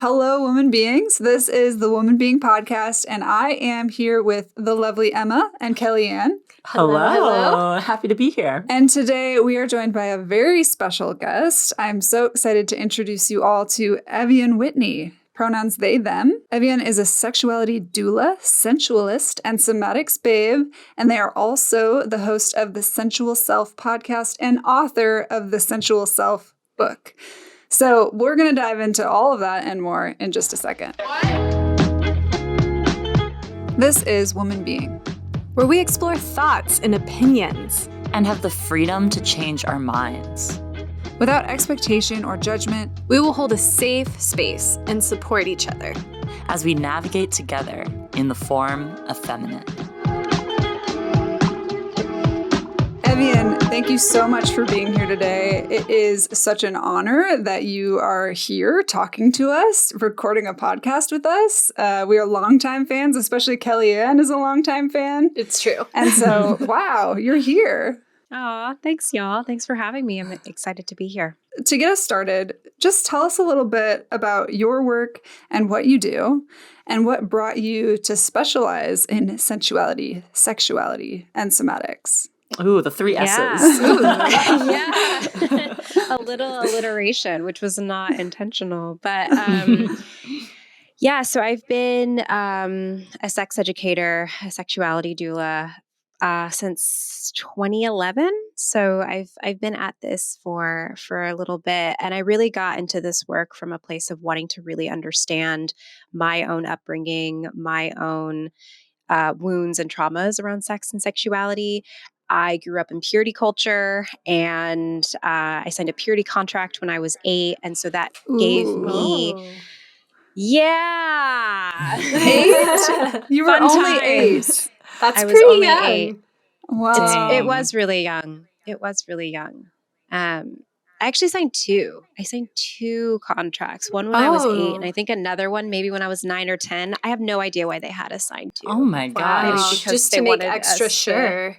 Hello, woman beings. This is the Woman Being Podcast, and I am here with the lovely Emma and Kellyanne. Hello. Happy to be here. And today we are joined by a very special guest. I'm so excited to introduce you all to Evian Whitney. Pronouns they, them. Evian is a sexuality doula, sensualist, and somatics babe, and they are also the host of the Sensual Self podcast and author of the Sensual Self book. So we're going to dive into all of that and more in just a second. This is Woman Being, where we explore thoughts and opinions and have the freedom to change our minds. Without expectation or judgment, we will hold a safe space and support each other as we navigate together in the form of feminine. Evian, thank you so much for being here today. It is such an honor that you are here talking to us, recording a podcast with us. We are longtime fans, especially Kellyanne is a longtime fan. It's true. And so, wow, you're here. Aw, thanks, y'all. Thanks for having me. I'm excited to be here. To get us started, just tell us a little bit about your work and what you do, and what brought you to specialize in sensuality, sexuality, and somatics. Ooh, the three S's. Yeah. A little alliteration, which was not intentional. But yeah, so I've been a sex educator, a sexuality doula since 2011. So I've been at this for a little bit, and I really got into this work from a place of wanting to really understand my own upbringing, my own wounds and traumas around sex and sexuality. I grew up in purity culture, and I signed a purity contract when I was 8. And so that gave me, yeah. 8? You were only 8. That's I was pretty only young. 8. Wow. It was really young. It was really young. I actually signed 2. I signed 2 contracts. One when I was 8, and I think another one maybe when I was 9 or 10. I have no idea why they had us sign 2. Oh my gosh. Just to make extra sure.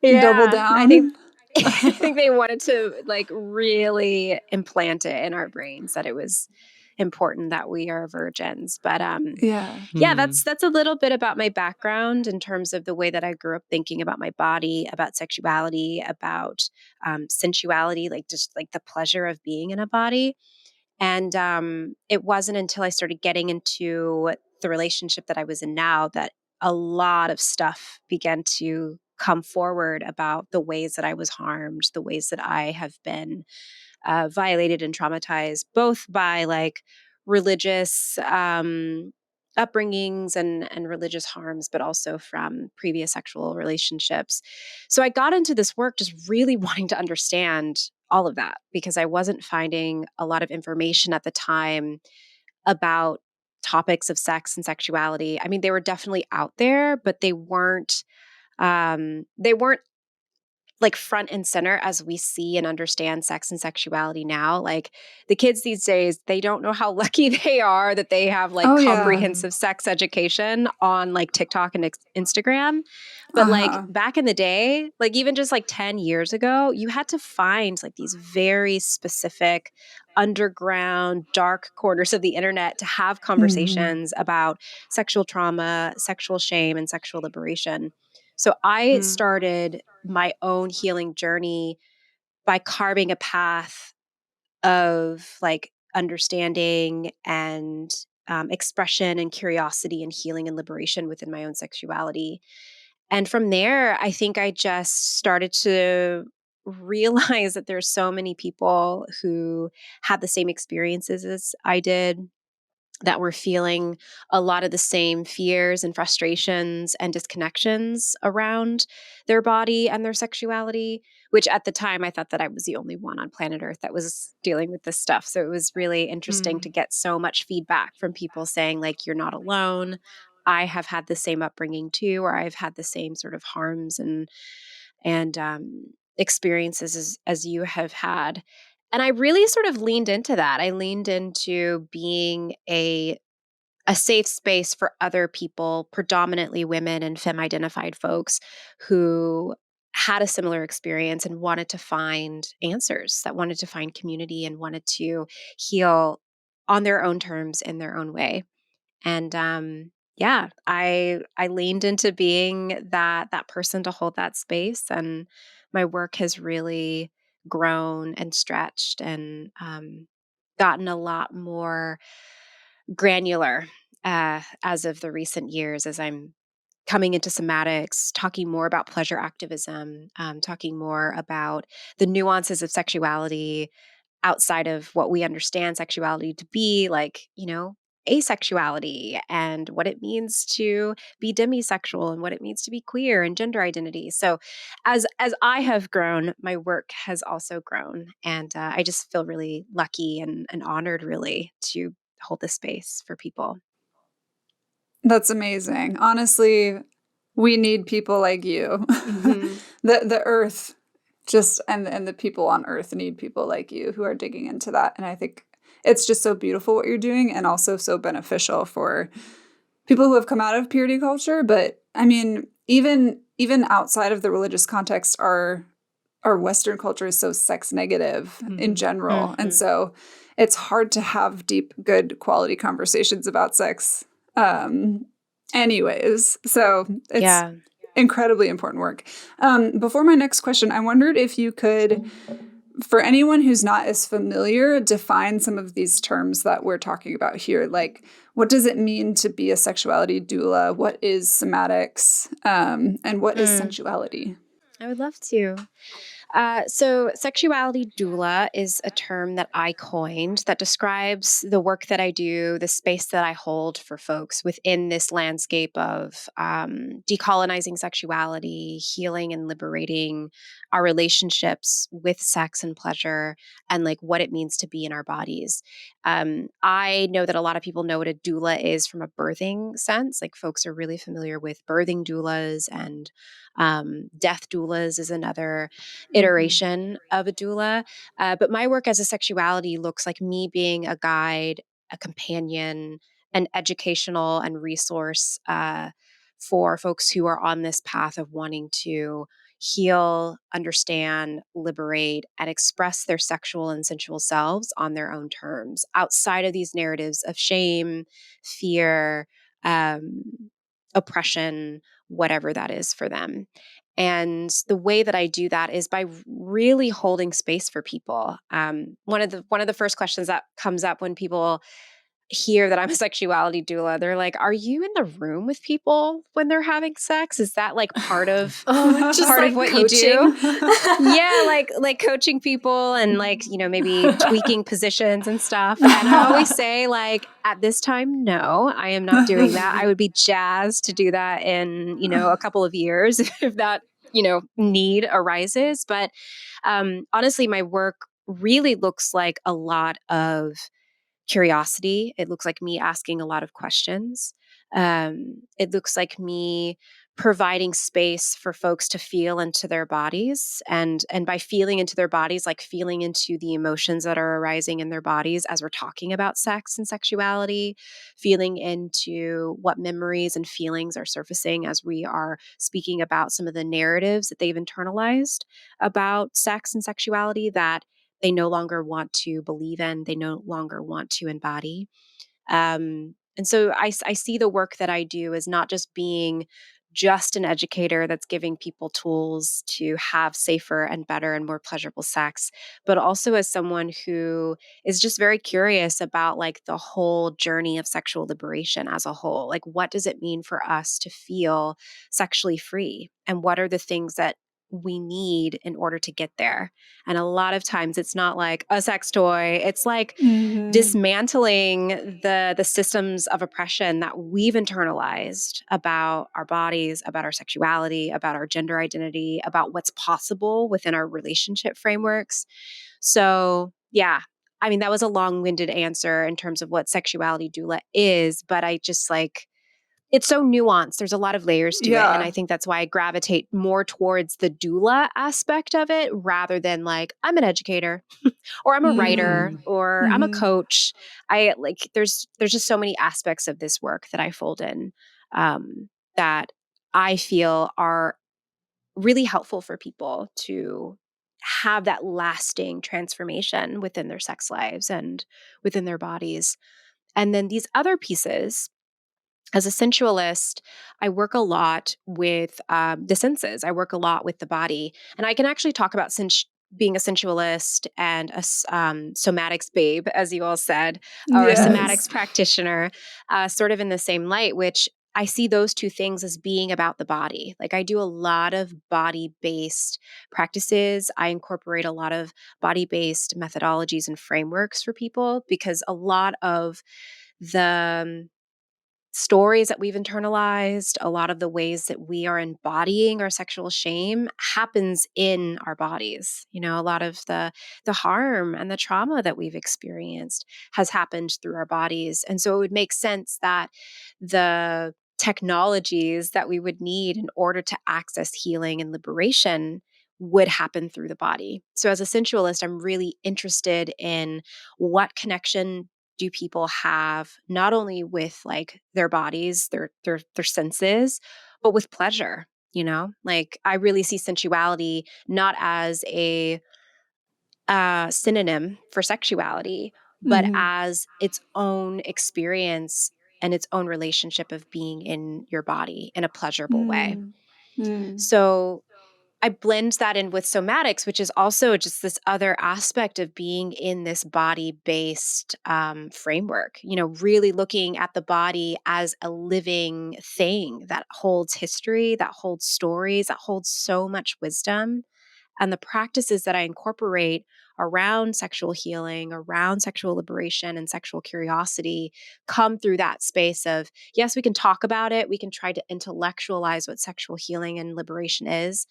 Yeah, Double down. I think I think they wanted to like really implant it in our brains that it was important that we are virgins. But yeah, that's a little bit about my background in terms of the way that I grew up thinking about my body, about sexuality, about sensuality, like just like the pleasure of being in a body. And it wasn't until I started getting into the relationship that I was in now that a lot of stuff began to come forward about the ways that I was harmed, the ways that I have been violated and traumatized, both by like religious upbringings and religious harms, but also from previous sexual relationships. So I got into this work just really wanting to understand all of that because I wasn't finding a lot of information at the time about topics of sex and sexuality. I mean, they were definitely out there, but they weren't like front and center as we see and understand sex and sexuality now. Like the kids these days, they don't know how lucky they are that they have like comprehensive sex education on like TikTok and Instagram. But like back in the day, like even just like 10 years ago, you had to find like these very specific underground dark corners of the internet to have conversations about sexual trauma, sexual shame, and sexual liberation. So I started my own healing journey by carving a path of like understanding and expression and curiosity and healing and liberation within my own sexuality. And from there, I think I just started to realize that there's so many people who had the same experiences as I did, that were feeling a lot of the same fears and frustrations and disconnections around their body and their sexuality, which at the time I thought that I was the only one on planet Earth that was dealing with this stuff. So it was really interesting to get so much feedback from people saying like, you're not alone. I have had the same upbringing too, or I've had the same sort of harms and experiences as you have had. And I really sort of leaned into that. I leaned into being a safe space for other people, predominantly women and femme-identified folks who had a similar experience and wanted to find answers, that wanted to find community and wanted to heal on their own terms in their own way. And yeah, I leaned into being that person to hold that space, and my work has really grown and stretched and gotten a lot more granular as of the recent years, as I'm coming into somatics, talking more about pleasure activism, talking more about the nuances of sexuality outside of what we understand sexuality to be, like, asexuality and what it means to be demisexual and what it means to be queer and gender identity. So as I have grown, my work has also grown. And I just feel really lucky and honored, really, to hold this space for people. That's amazing. Honestly, we need people like you. Mm-hmm. The earth just and the people on earth need people like you who are digging into that. And I think it's just so beautiful what you're doing, and also so beneficial for people who have come out of purity culture. But I mean, even outside of the religious context, our Western culture is so sex negative in general. Mm-hmm. And so it's hard to have deep, good quality conversations about sex. Anyways, so it's incredibly important work. Before my next question, I wondered if you could, for anyone who's not as familiar, define some of these terms that we're talking about here. Like, what does it mean to be a sexuality doula? What is somatics? And what is sensuality? I would love to. So, sexuality doula is a term that I coined that describes the work that I do, the space that I hold for folks within this landscape of decolonizing sexuality, healing and liberating our relationships with sex and pleasure, and like what it means to be in our bodies. I know that a lot of people know what a doula is from a birthing sense. Like, folks are really familiar with birthing doulas, and death doulas is another iteration of a doula. But my work as a sexuality looks like me being a guide, a companion, an educational and resource for folks who are on this path of wanting to heal, understand, liberate, and express their sexual and sensual selves on their own terms, outside of these narratives of shame, fear, um, oppression, whatever that is for them. And the way that I do that is by really holding space for people. One of the first questions that comes up when people hear that I'm a sexuality doula, they're like, "Are you in the room with people when they're having sex? Is that like part of just part like of what coaching. you do?" Yeah, like coaching people and like, maybe tweaking positions and stuff. And I always say, like, at this time, no, I am not doing that. I would be jazzed to do that in, a couple of years if that, need arises. But honestly, my work really looks like a lot of curiosity. It looks like me asking a lot of questions. It looks like me providing space for folks to feel into their bodies, and by feeling into their bodies, like feeling into the emotions that are arising in their bodies as we're talking about sex and sexuality, feeling into what memories and feelings are surfacing as we are speaking about some of the narratives that they've internalized about sex and sexuality that they no longer want to believe in, they no longer want to embody. And so I see the work that I do as not just being just an educator that's giving people tools to have safer and better and more pleasurable sex, but also as someone who is just very curious about like the whole journey of sexual liberation as a whole. Like, what does it mean for us to feel sexually free? And what are the things that we need in order to get there? And a lot of times it's not like a sex toy. It's like dismantling the systems of oppression that we've internalized about our bodies, about our sexuality, about our gender identity, about what's possible within our relationship frameworks. So, yeah, I mean, that was a long-winded answer in terms of what sexuality doula is, but I just like, it's so nuanced. There's a lot of layers to it. And I think that's why I gravitate more towards the doula aspect of it rather than like, I'm an educator or I'm a writer or I'm a coach. I like, there's just so many aspects of this work that I fold in that I feel are really helpful for people to have that lasting transformation within their sex lives and within their bodies. And then these other pieces, as a sensualist, I work a lot with the senses. I work a lot with the body. And I can actually talk about being a sensualist and a somatics babe, as you all said, or a somatics practitioner, sort of in the same light, which I see those two things as being about the body. Like I do a lot of body-based practices. I incorporate a lot of body-based methodologies and frameworks for people because a lot of the stories that we've internalized, a lot of the ways that we are embodying our sexual shame happens in our bodies. You know, a lot of the harm and the trauma that we've experienced has happened through our bodies. And so it would make sense that the technologies that we would need in order to access healing and liberation would happen through the body. So as a sensualist, I'm really interested in what connection do people have not only with like their bodies, their senses, but with pleasure, you know? Like I really see sensuality not as a synonym for sexuality, but as its own experience and its own relationship of being in your body in a pleasurable way. So I blend that in with somatics, which is also just this other aspect of being in this body-based framework, you know, really looking at the body as a living thing that holds history, that holds stories, that holds so much wisdom. And the practices that I incorporate around sexual healing, around sexual liberation and sexual curiosity come through that space of, yes, we can talk about it. We can try to intellectualize what sexual healing and liberation is.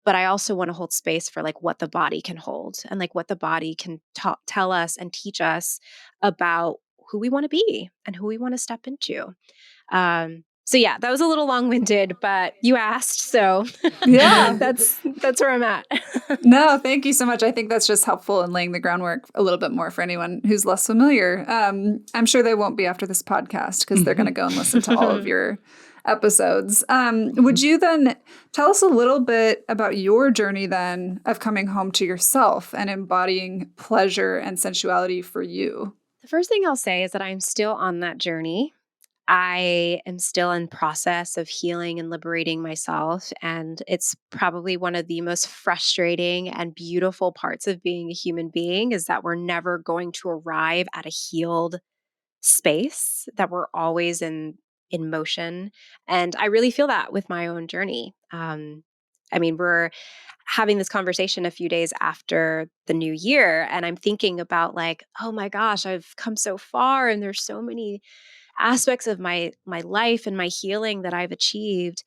But I also want to hold space for like what the body can hold and like what the body can tell us and teach us about who we want to be and who we want to step into. So yeah, that was a little long-winded, but you asked, so Yeah, that's where I'm at. No, thank you so much. I think that's just helpful in laying the groundwork a little bit more for anyone who's less familiar. I'm sure they won't be after this podcast because they're going to go and listen to all of your episodes. Would you then tell us a little bit about your journey then of coming home to yourself and embodying pleasure and sensuality for you? The first thing I'll say is that I'm still on that journey. I am still in process of healing and liberating myself. And it's probably one of the most frustrating and beautiful parts of being a human being is that we're never going to arrive at a healed space, that we're always in motion. And I really feel that with my own journey. I mean, we're having this conversation a few days after the new year, and I'm thinking about like, oh my gosh, I've come so far, and there's so many aspects of my life and my healing that I've achieved.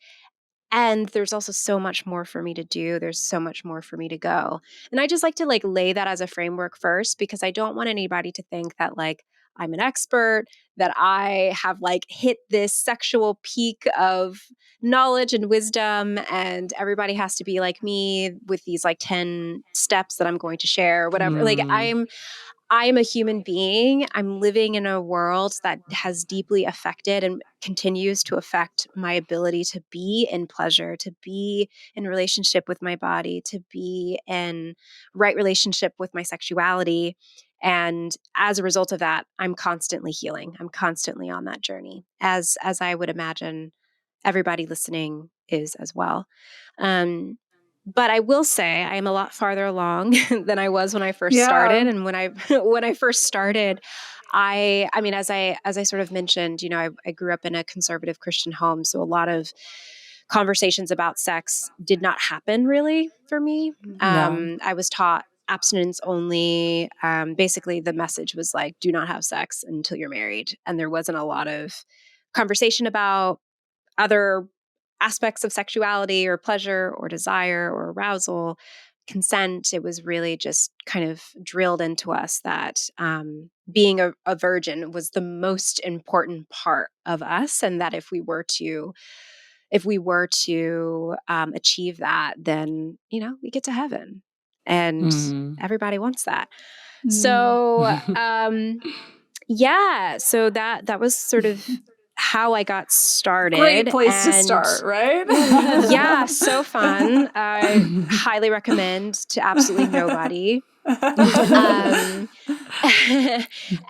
And there's also so much more for me to do. There's so much more for me to go. And I just like to like lay that as a framework first because I don't want anybody to think that like I'm an expert, that I have like hit this sexual peak of knowledge and wisdom and everybody has to be like me with these like 10 steps that I'm going to share or whatever. Like I am a human being. I'm living in a world that has deeply affected and continues to affect my ability to be in pleasure, to be in relationship with my body, to be in right relationship with my sexuality. And as a result of that, I'm constantly healing. I'm constantly on that journey, as I would imagine everybody listening is as well. Um, but I will say I am a lot farther along than I was when I first started. And when I when I first started, I mean, as I sort of mentioned, you know, I grew up in a conservative Christian home, so a lot of conversations about sex did not happen really for me. I was taught abstinence only. Basically, the message was like, do not have sex until you're married, and there wasn't a lot of conversation about other aspects of sexuality or pleasure or desire or arousal, consent. It was really just kind of drilled into us that being a virgin was the most important part of us, and that if we were to achieve that, then you know we get to heaven, and everybody wants that. So yeah, so that was sort of how I got started. Great place to start, right? Yeah, so fun. I highly recommend to absolutely nobody.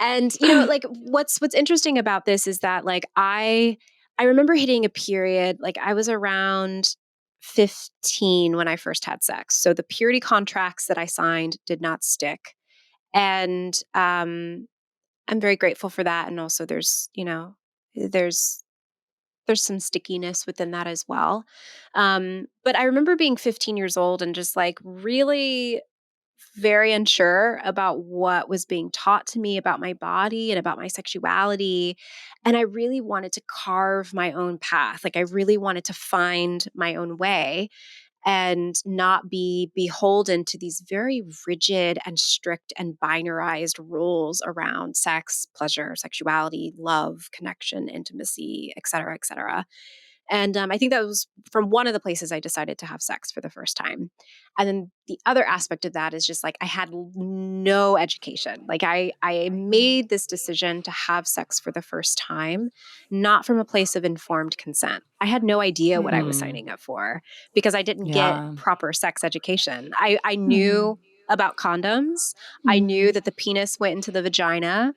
And like what's interesting about this is that like I remember hitting a period, like I was around 15 when I first had sex. So the purity contracts that I signed did not stick. And I'm very grateful for that. And also there's some stickiness within that as well. But I remember being 15 years old and just like really very unsure about what was being taught to me about my body and about my sexuality. And I really wanted to carve my own path. Like I really wanted to find my own way and not be beholden to these very rigid and strict and binarized rules around sex, pleasure, sexuality, love, connection, intimacy, et cetera, et cetera. And I think that was from one of the places I decided to have sex for the first time. And then the other aspect of that is just like I had no education. Like I made this decision to have sex for the first time, not from a place of informed consent. I had no idea what I was signing up for because I didn't get proper sex education. I knew about condoms. I knew that the penis went into the vagina.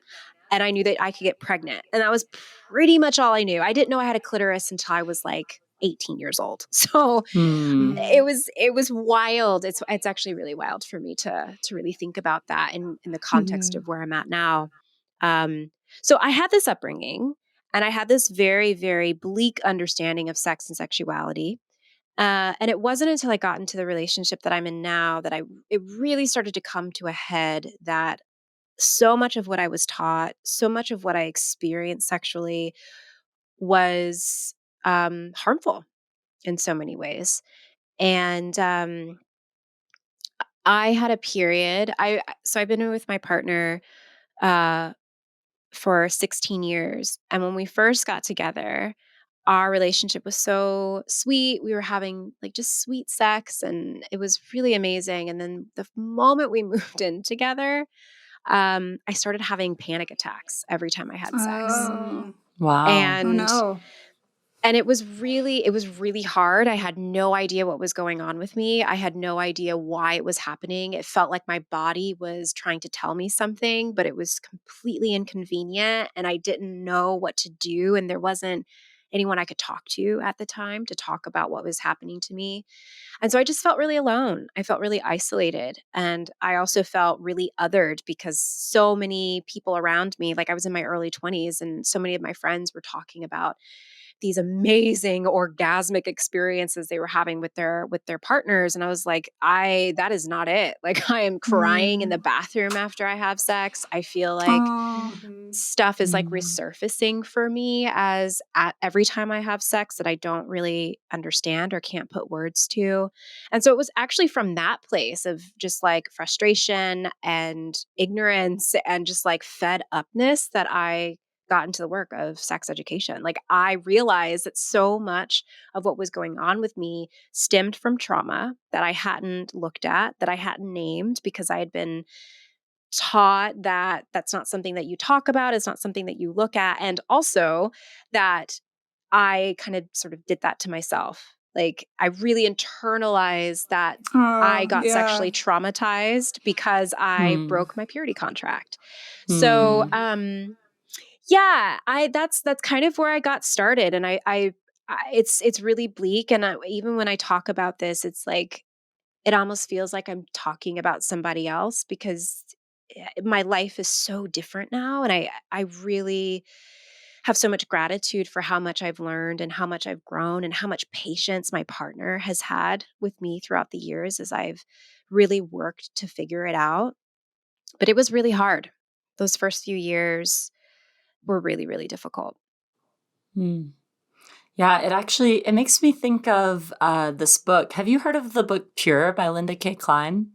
And I knew that I could get pregnant. And that was pretty much all I knew. I didn't know I had a clitoris until I was like 18 years old. So it was wild. It's actually really wild for me to really think about that in the context of where I'm at now. So I had this upbringing and I had this very, very bleak understanding of sex and sexuality. And it wasn't until I got into the relationship that I'm in now that it really started to come to a head that so much of what I was taught, so much of what I experienced sexually was harmful in so many ways. And I had a period. So I've been with my partner uh, for 16 years, and when we first got together, our relationship was so sweet. We were having like just sweet sex, and it was really amazing. And then the moment we moved in together, I started having panic attacks every time I had sex. Oh. Wow. Oh, And no. it was really hard. I had no idea what was going on with me. I had no idea why it was happening. It felt like my body was trying to tell me something, but it was completely inconvenient and I didn't know what to do. And there wasn't anyone I could talk to at the time to talk about what was happening to me. And so I just felt really alone. I felt really isolated. And I also felt really othered because so many people around me, like I was in my early 20s, and so many of my friends were talking about these amazing orgasmic experiences they were having with their partners. And I was like, that is not it. Like I am crying in the bathroom after I have sex. I feel like Oh. stuff is like resurfacing for me every time I have sex that I don't really understand or can't put words to. And so it was actually from that place of just like frustration and ignorance and just like fed upness that I got into the work of sex education. Like I realized that so much of what was going on with me stemmed from trauma that I hadn't looked at, that I hadn't named because I had been taught that that's not something that you talk about, it's not something that you look at, and also that I kind of sort of did that to myself. Like I really internalized that I got sexually traumatized because I broke my purity contract. So, yeah, that's kind of where I got started, and it's really bleak. And even when I talk about this, it's like it almost feels like I'm talking about somebody else because my life is so different now, and I really have so much gratitude for how much I've learned and how much I've grown and how much patience my partner has had with me throughout the years as I've really worked to figure it out. But it was really hard. Those first few years were really, really difficult. Yeah, it makes me think of this book. Have you heard of the book Pure by Linda K. Klein?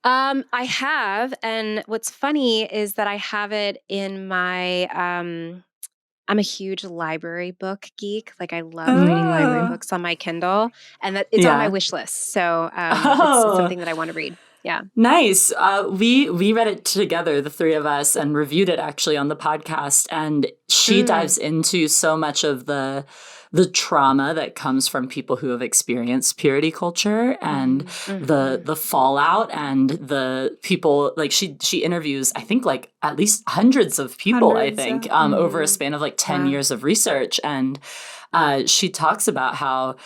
I have, and what's funny is that I have it in my I'm a huge library book geek. Like I love reading library books on my Kindle, and that it's on my Yeah. wish list. So it's something that I want to read. Yeah. Nice. We read it together, the three of us, and reviewed it actually on the podcast. And she dives into so much of the trauma that comes from people who have experienced purity culture and the fallout, and the people, like she interviews, I think, like at least hundreds of people, over a span of like 10 years of research. And she talks about how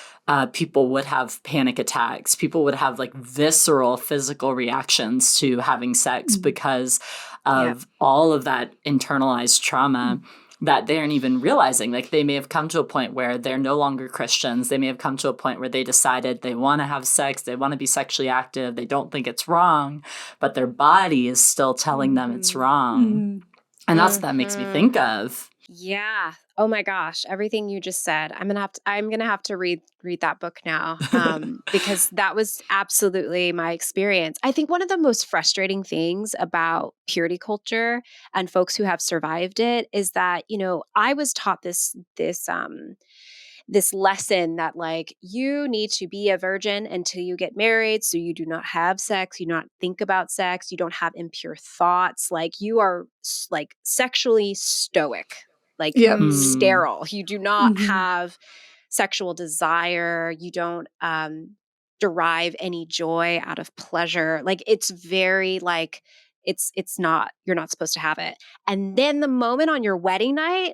people would have panic attacks. People would have like visceral physical reactions to having sex because of all of that internalized trauma that they aren't even realizing. Like they may have come to a point where they're no longer Christians. They may have come to a point where they decided they want to have sex. They want to be sexually active. They don't think it's wrong, but their body is still telling them it's wrong. And that's what that makes me think of. Yeah. Oh my gosh. Everything you just said. I'm gonna have to read that book now. Because that was absolutely my experience. I think one of the most frustrating things about purity culture and folks who have survived it is that, I was taught this lesson that like you need to be a virgin until you get married, so you do not have sex, you do not think about sex, you don't have impure thoughts, like you are like sexually stoic, like sterile. You do not have sexual desire. You don't derive any joy out of pleasure. Like it's very like it's not, you're not supposed to have it. And then the moment on your wedding night,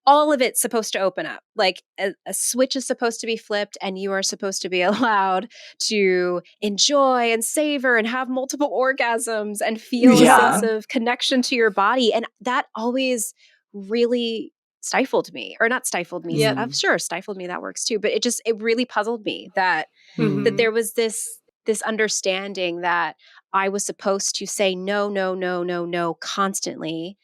all of it's supposed to open up. Like a switch is supposed to be flipped, and you are supposed to be allowed to enjoy and savor and have multiple orgasms and feel a sense of connection to your body. And that always really stifled me, or not stifled me. Yeah. I'm sure stifled me, that works too. But it really puzzled me that there was this understanding that I was supposed to say no, no, no, no, no constantly,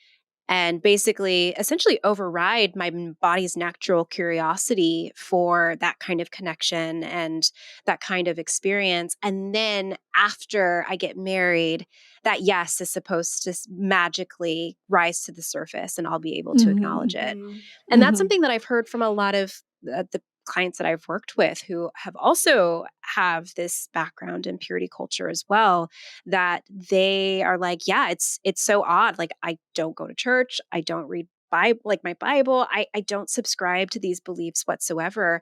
and basically essentially override my body's natural curiosity for that kind of connection and that kind of experience. And then after I get married, that yes is supposed to magically rise to the surface and I'll be able to acknowledge it. And that's something that I've heard from a lot of the clients that I've worked with who have also have this background in purity culture as well, that they are like, yeah, it's so odd. Like I don't go to church. I don't read my Bible. I don't subscribe to these beliefs whatsoever.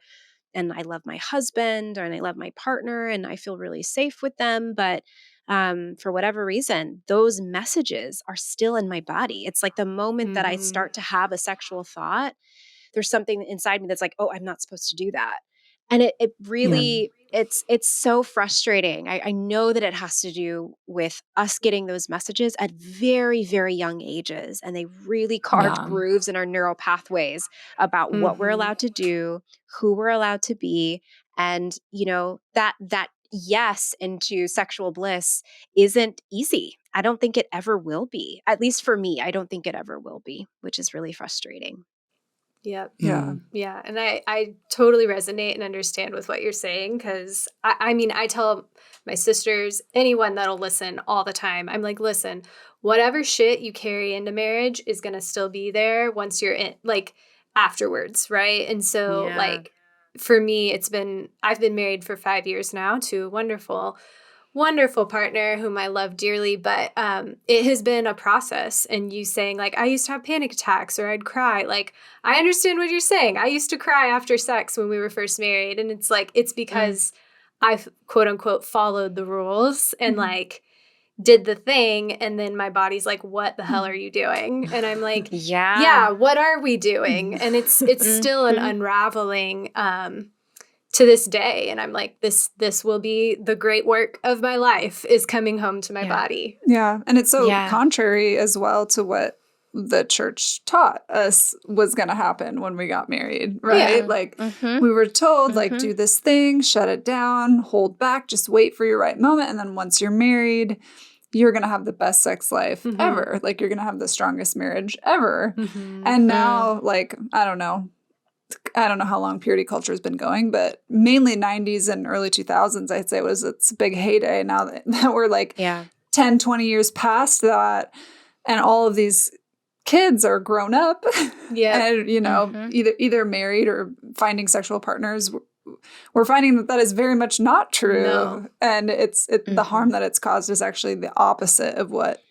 And I love my husband and I love my partner and I feel really safe with them. But for whatever reason, those messages are still in my body. It's like the moment that I start to have a sexual thought, there's something inside me that's like, oh, I'm not supposed to do that. And it really, it's so frustrating. I know that it has to do with us getting those messages at very, very young ages. And they really carved grooves in our neural pathways about what we're allowed to do, who we're allowed to be. And, that yes into sexual bliss isn't easy. I don't think it ever will be. At least for me, I don't think it ever will be, which is really frustrating. Yep. Yeah. Yeah. And I totally resonate and understand with what you're saying, because I mean, I tell my sisters, anyone that'll listen all the time, I'm like, listen, whatever shit you carry into marriage is going to still be there once you're in, like afterwards. Right. And so like for me, I've been married for 5 years now to a wonderful partner whom I love dearly, but it has been a process. And you saying like, I used to have panic attacks or I'd cry. Like, I understand what you're saying. I used to cry after sex when we were first married. And it's like, it's because I've quote unquote followed the rules and like did the thing. And then my body's like, what the hell are you doing? And I'm like, yeah, what are we doing? And it's still an unraveling to this day. And I'm like, this will be the great work of my life, is coming home to my body. Yeah. And it's so contrary as well to what the church taught us was going to happen when we got married, right? Yeah. Like we were told, like, do this thing, shut it down, hold back, just wait for your right moment. And then once you're married, you're going to have the best sex life ever. Like you're going to have the strongest marriage ever. And now, like, I don't know how long purity culture has been going, but mainly 90s and early 2000s, I'd say was its big heyday. Now that we're like 10, 20 years past that, and all of these kids are grown up and, either married or finding sexual partners we're finding that is very much not true. No. And the harm that it's caused is actually the opposite of what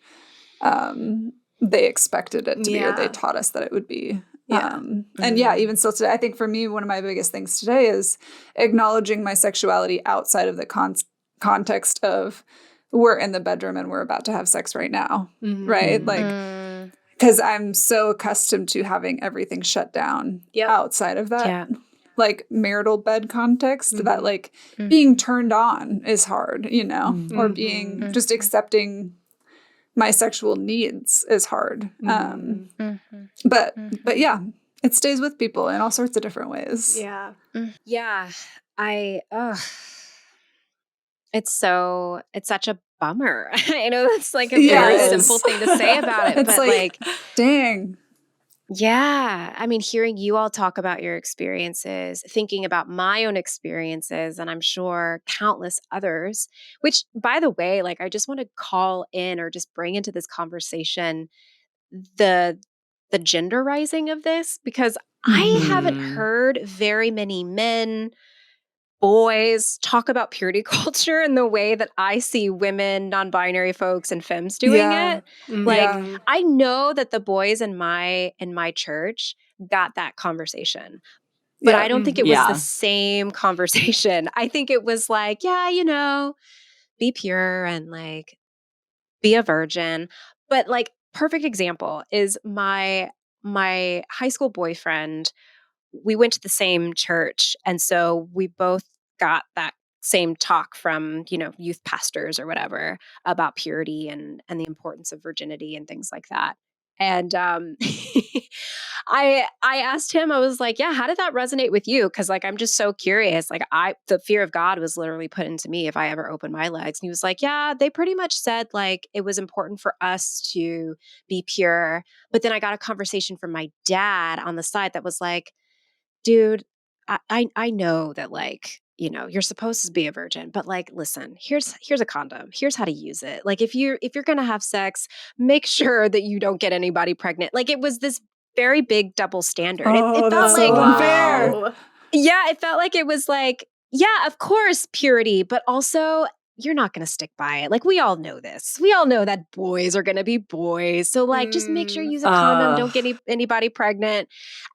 they expected it to be, or they taught us that it would be. And even still today, I think for me, one of my biggest things today is acknowledging my sexuality outside of the context of we're in the bedroom and we're about to have sex right now, right? Like, because I'm so accustomed to having everything shut down outside of that, like marital bed context, that like being turned on is hard, you know, or being just accepting my sexual needs is hard. But yeah, it stays with people in all sorts of different ways. Yeah. Yeah. It's such a bummer. I know that's like a very simple thing to say about it, it's but like, dang. Yeah. I mean, hearing you all talk about your experiences, thinking about my own experiences, and I'm sure countless others, which by the way, like I just want to call in or just bring into this conversation the genderizing of this, because I haven't heard very many men, boys talk about purity culture in the way that I see women, non-binary folks, and femmes doing it. Like, I know that the boys in my church got that conversation, but I don't think it was the same conversation. I think it was like, yeah, you know, be pure and like be a virgin. But like, perfect example is my high school boyfriend. We went to the same church. And so we both got that same talk from, you know, youth pastors or whatever about purity and the importance of virginity and things like that. And I asked him, I was like, yeah, how did that resonate with you? Cause like, I'm just so curious. Like the fear of God was literally put into me if I ever opened my legs. And he was like, yeah, they pretty much said like, it was important for us to be pure. But then I got a conversation from my dad on the side that was like, dude, I know that like, you know, you're supposed to be a virgin, but like, listen, here's a condom. Here's how to use it. Like if you're going to have sex, make sure that you don't get anybody pregnant. Like it was this very big double standard. It felt that's like so unfair. Yeah, it felt like it was like, yeah, of course, purity, but also you're not going to stick by it. Like we all know this. We all know that boys are going to be boys. So like, just make sure you use a condom. Don't get anybody pregnant.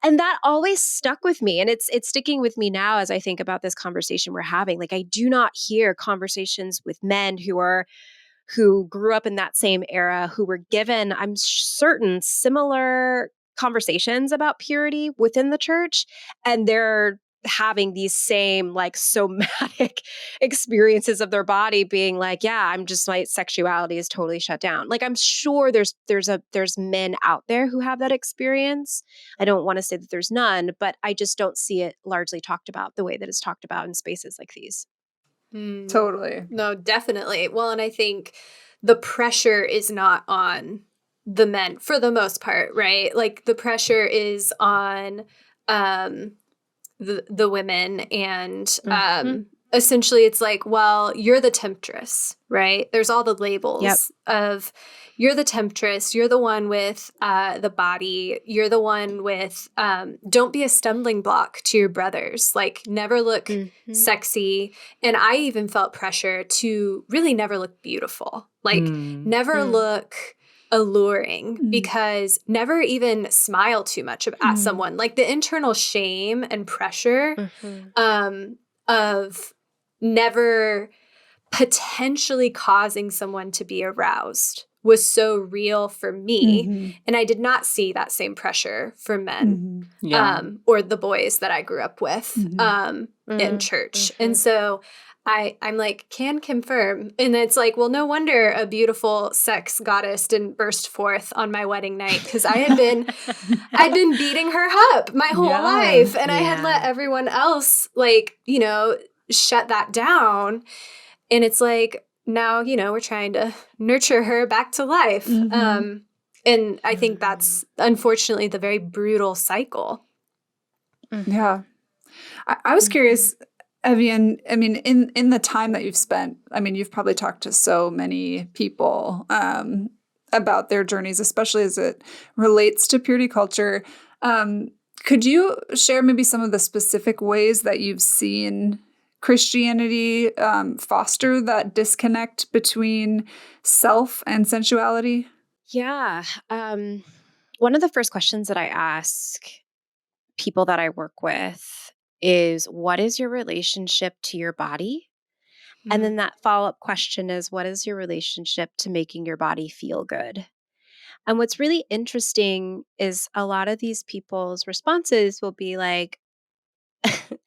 And that always stuck with me. And it's sticking with me now as I think about this conversation we're having. Like I do not hear conversations with men who grew up in that same era, who were given, I'm certain, similar conversations about purity within the church. And they're having these same like somatic experiences of their body being like, yeah, I'm just, my sexuality is totally shut down. Like I'm sure there's men out there who have that experience. I don't want to say that there's none, but I just don't see it largely talked about the way that it's talked about in spaces like these. Totally. No, definitely. Well, and I think the pressure is not on the men for the most part, right? Like the pressure is on the women, and essentially it's like, well, you're the temptress, right? There's all the labels of you're the temptress, you're the one with the body, you're the one with don't be a stumbling block to your brothers, like never look sexy. And I even felt pressure to really never look beautiful, like never look alluring, because never even smile too much at someone. Like the internal shame and pressure of never potentially causing someone to be aroused was so real for me. And I did not see that same pressure for men or the boys that I grew up with in church. And so I'm like, can confirm. And it's like, well, no wonder a beautiful sex goddess didn't burst forth on my wedding night, because I'd been beating her up my whole life. And I had let everyone else, like, you know, shut that down. And it's like, now, you know, we're trying to nurture her back to life. And I think that's unfortunately the very brutal cycle. Yeah. I was curious, Evian, I mean, in the time that you've spent, I mean, you've probably talked to so many people about their journeys, especially as it relates to purity culture. Could you share maybe some of the specific ways that you've seen Christianity foster that disconnect between self and sensuality? Yeah. One of the first questions that I ask people that I work with is, what is your relationship to your body? And then that follow-up question is, what is your relationship to making your body feel good? And what's really interesting is a lot of these people's responses will be like,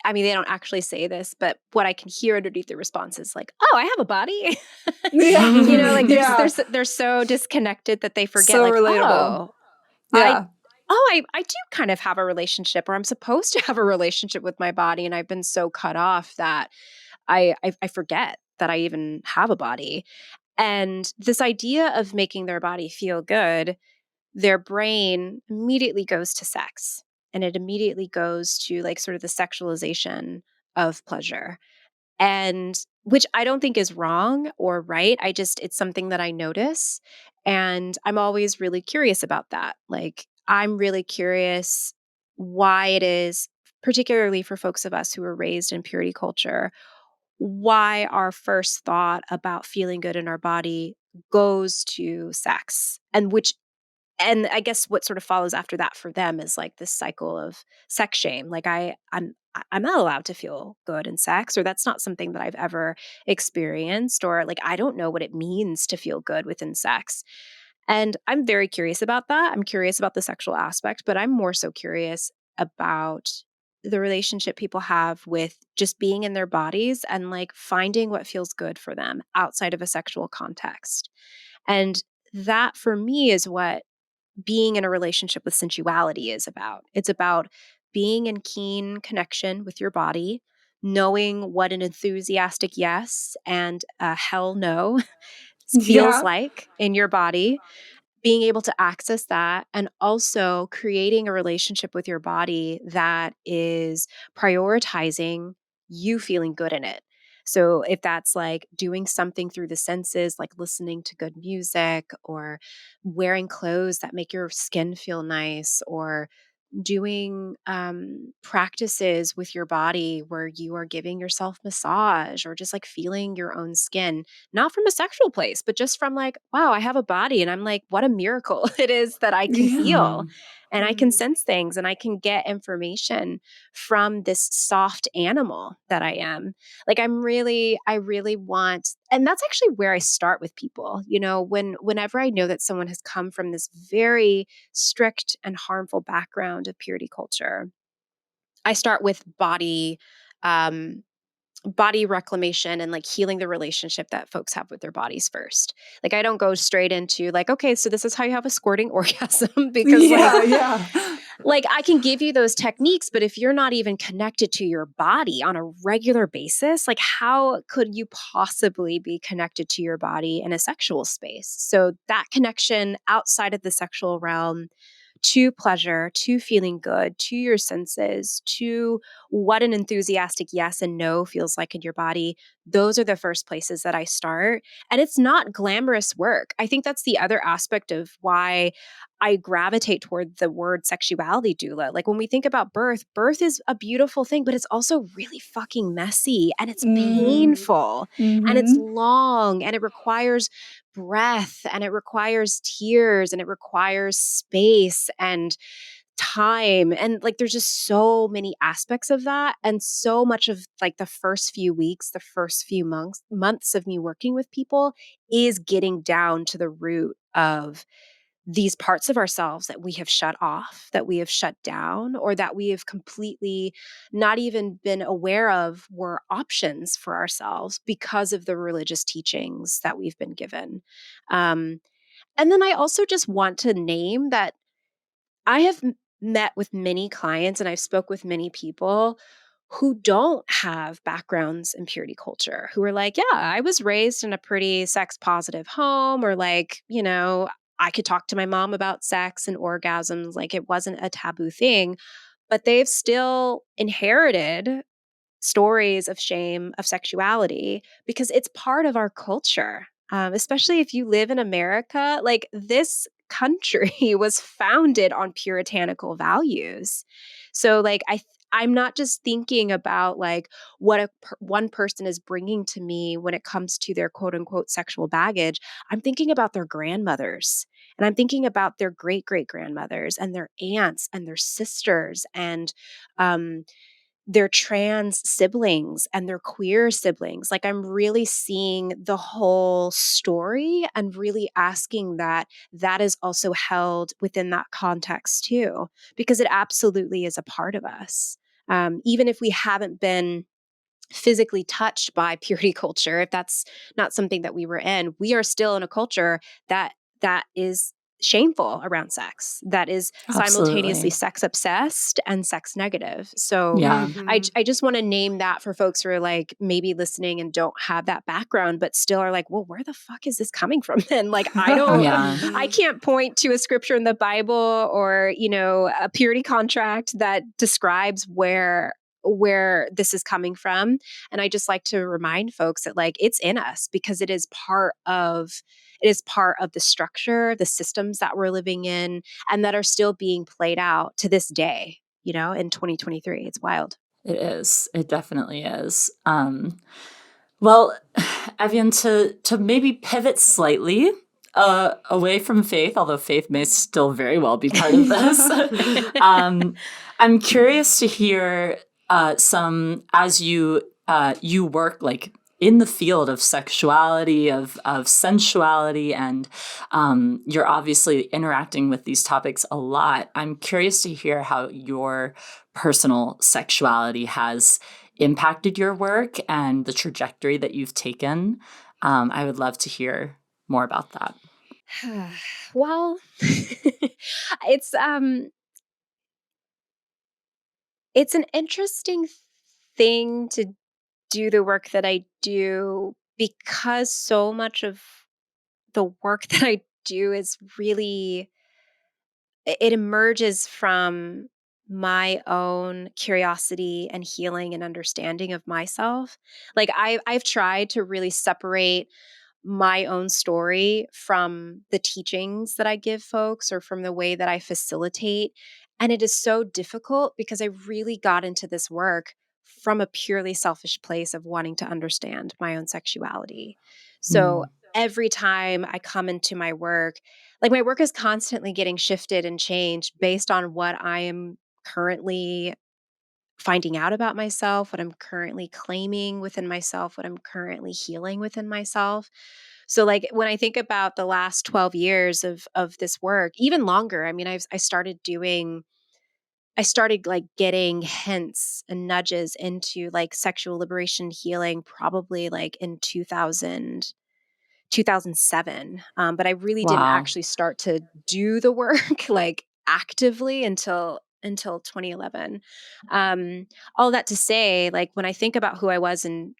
I mean, they don't actually say this, but what I can hear underneath the response is like, "Oh, I have a body." Yeah. Like Yeah. they're so disconnected that they forget, So like, relatable. "Oh, Yeah. I do kind of have a relationship, or I'm supposed to have a relationship with my body, and I've been so cut off that I forget that I even have a body." And this idea of making their body feel good, their brain immediately goes to sex, and it immediately goes to like sort of the sexualization of pleasure. And which I don't think is wrong or right. It's something that I notice. And I'm always really curious about that. Like, I'm really curious why it is, particularly for folks of us who were raised in purity culture, why our first thought about feeling good in our body goes to sex, and I guess what sort of follows after that for them is like this cycle of sex shame. Like I'm not allowed to feel good in sex, or that's not something that I've ever experienced, or like I don't know what it means to feel good within sex. And I'm very curious about that. I'm curious about the sexual aspect, but I'm more so curious about the relationship people have with just being in their bodies and like finding what feels good for them outside of a sexual context. And that for me is what being in a relationship with sensuality is about. It's about being in keen connection with your body, knowing what an enthusiastic yes and a hell no feels Yeah. like in your body, being able to access that, and also creating a relationship with your body that is prioritizing you feeling good in it. So if that's like doing something through the senses, like listening to good music or wearing clothes that make your skin feel nice, or doing practices with your body where you are giving yourself massage or just like feeling your own skin, not from a sexual place, but just from like, wow, I have a body. And I'm like, what a miracle it is that I can Yeah. feel and I can sense things and I can get information from this soft animal that I am. Like I really want, and that's actually where I start with people, whenever I know that someone has come from this very strict and harmful background of purity culture, I start with um, body reclamation and like healing the relationship that folks have with their bodies first. Like I don't go straight into like, okay, so this is how you have a squirting orgasm because Yeah. like I can give you those techniques, but if you're not even connected to your body on a regular basis, like how could you possibly be connected to your body in a sexual space? So that connection outside of the sexual realm to pleasure, to feeling good, to your senses, to what an enthusiastic yes and no feels like in your body. Those are the first places that I start. And it's not glamorous work. I think that's the other aspect of why I gravitate toward the word sexuality doula. Like when we think about birth is a beautiful thing, but it's also really fucking messy and it's painful and it's Mm-hmm. long and it requires breath and it requires tears and it requires space and time, and like there's just so many aspects of that, and so much of like the first few weeks, the first few months of me working with people is getting down to the root of these parts of ourselves that we have shut off, that we have shut down, or that we have completely not even been aware of were options for ourselves because of the religious teachings that we've been given. Um, and then I also just want to name that I have met with many clients and I've spoke with many people who don't have backgrounds in purity culture, who are like, yeah, I was raised in a pretty sex positive home, or like, I could talk to my mom about sex and orgasms, like it wasn't a taboo thing, but they've still inherited stories of shame of sexuality because it's part of our culture. Especially if you live in America, like this country was founded on puritanical values. So like I'm not just thinking about like what one person is bringing to me when it comes to their quote unquote sexual baggage. I'm thinking about their grandmothers, and I'm thinking about their great great grandmothers and their aunts and their sisters and um, their trans siblings and their queer siblings. Like I'm really seeing the whole story and really asking that that is also held within that context too, because it absolutely is a part of us. Even if we haven't been physically touched by purity culture, if that's not something that we were in, we are still in a culture that is shameful around sex, that is simultaneously Absolutely. sex obsessed and sex negative. So Yeah. I just want to name that for folks who are like maybe listening and don't have that background, but still are like, well, where the fuck is this coming from then? Like, Yeah. I can't point to a scripture in the Bible or, a purity contract that describes where this is coming from. And I just like to remind folks that like it's in us because it is part of the structure, the systems that we're living in and that are still being played out to this day, in 2023. It's wild. It is. It definitely is. Well, Evian, to maybe pivot slightly away from faith, although faith may still very well be part of this. I'm curious to hear some as you work like in the field of sexuality, of sensuality, and you're obviously interacting with these topics a lot. I'm curious to hear how your personal sexuality has impacted your work and the trajectory that you've taken. I would love to hear more about that. Well, it's an interesting thing to do the work that I do because so much of the work that I do is really it emerges from my own curiosity and healing and understanding of myself. Like I've tried to really separate my own story from the teachings that I give folks or from the way that I facilitate. And it is so difficult because I really got into this work from a purely selfish place of wanting to understand my own sexuality. So every time I come into my work, like my work is constantly getting shifted and changed based on what I am currently finding out about myself, what I'm currently claiming within myself, what I'm currently healing within myself. So like when I think about the last 12 years of this work, even longer, I mean, I started like getting hints and nudges into like sexual liberation healing probably like in 2007. But I really didn't Wow. actually start to do the work like actively until 2011. All that to say, like when I think about who I was in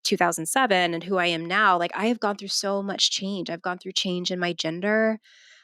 2007 and who I am now, like I have gone through so much change. I've gone through change in my gender.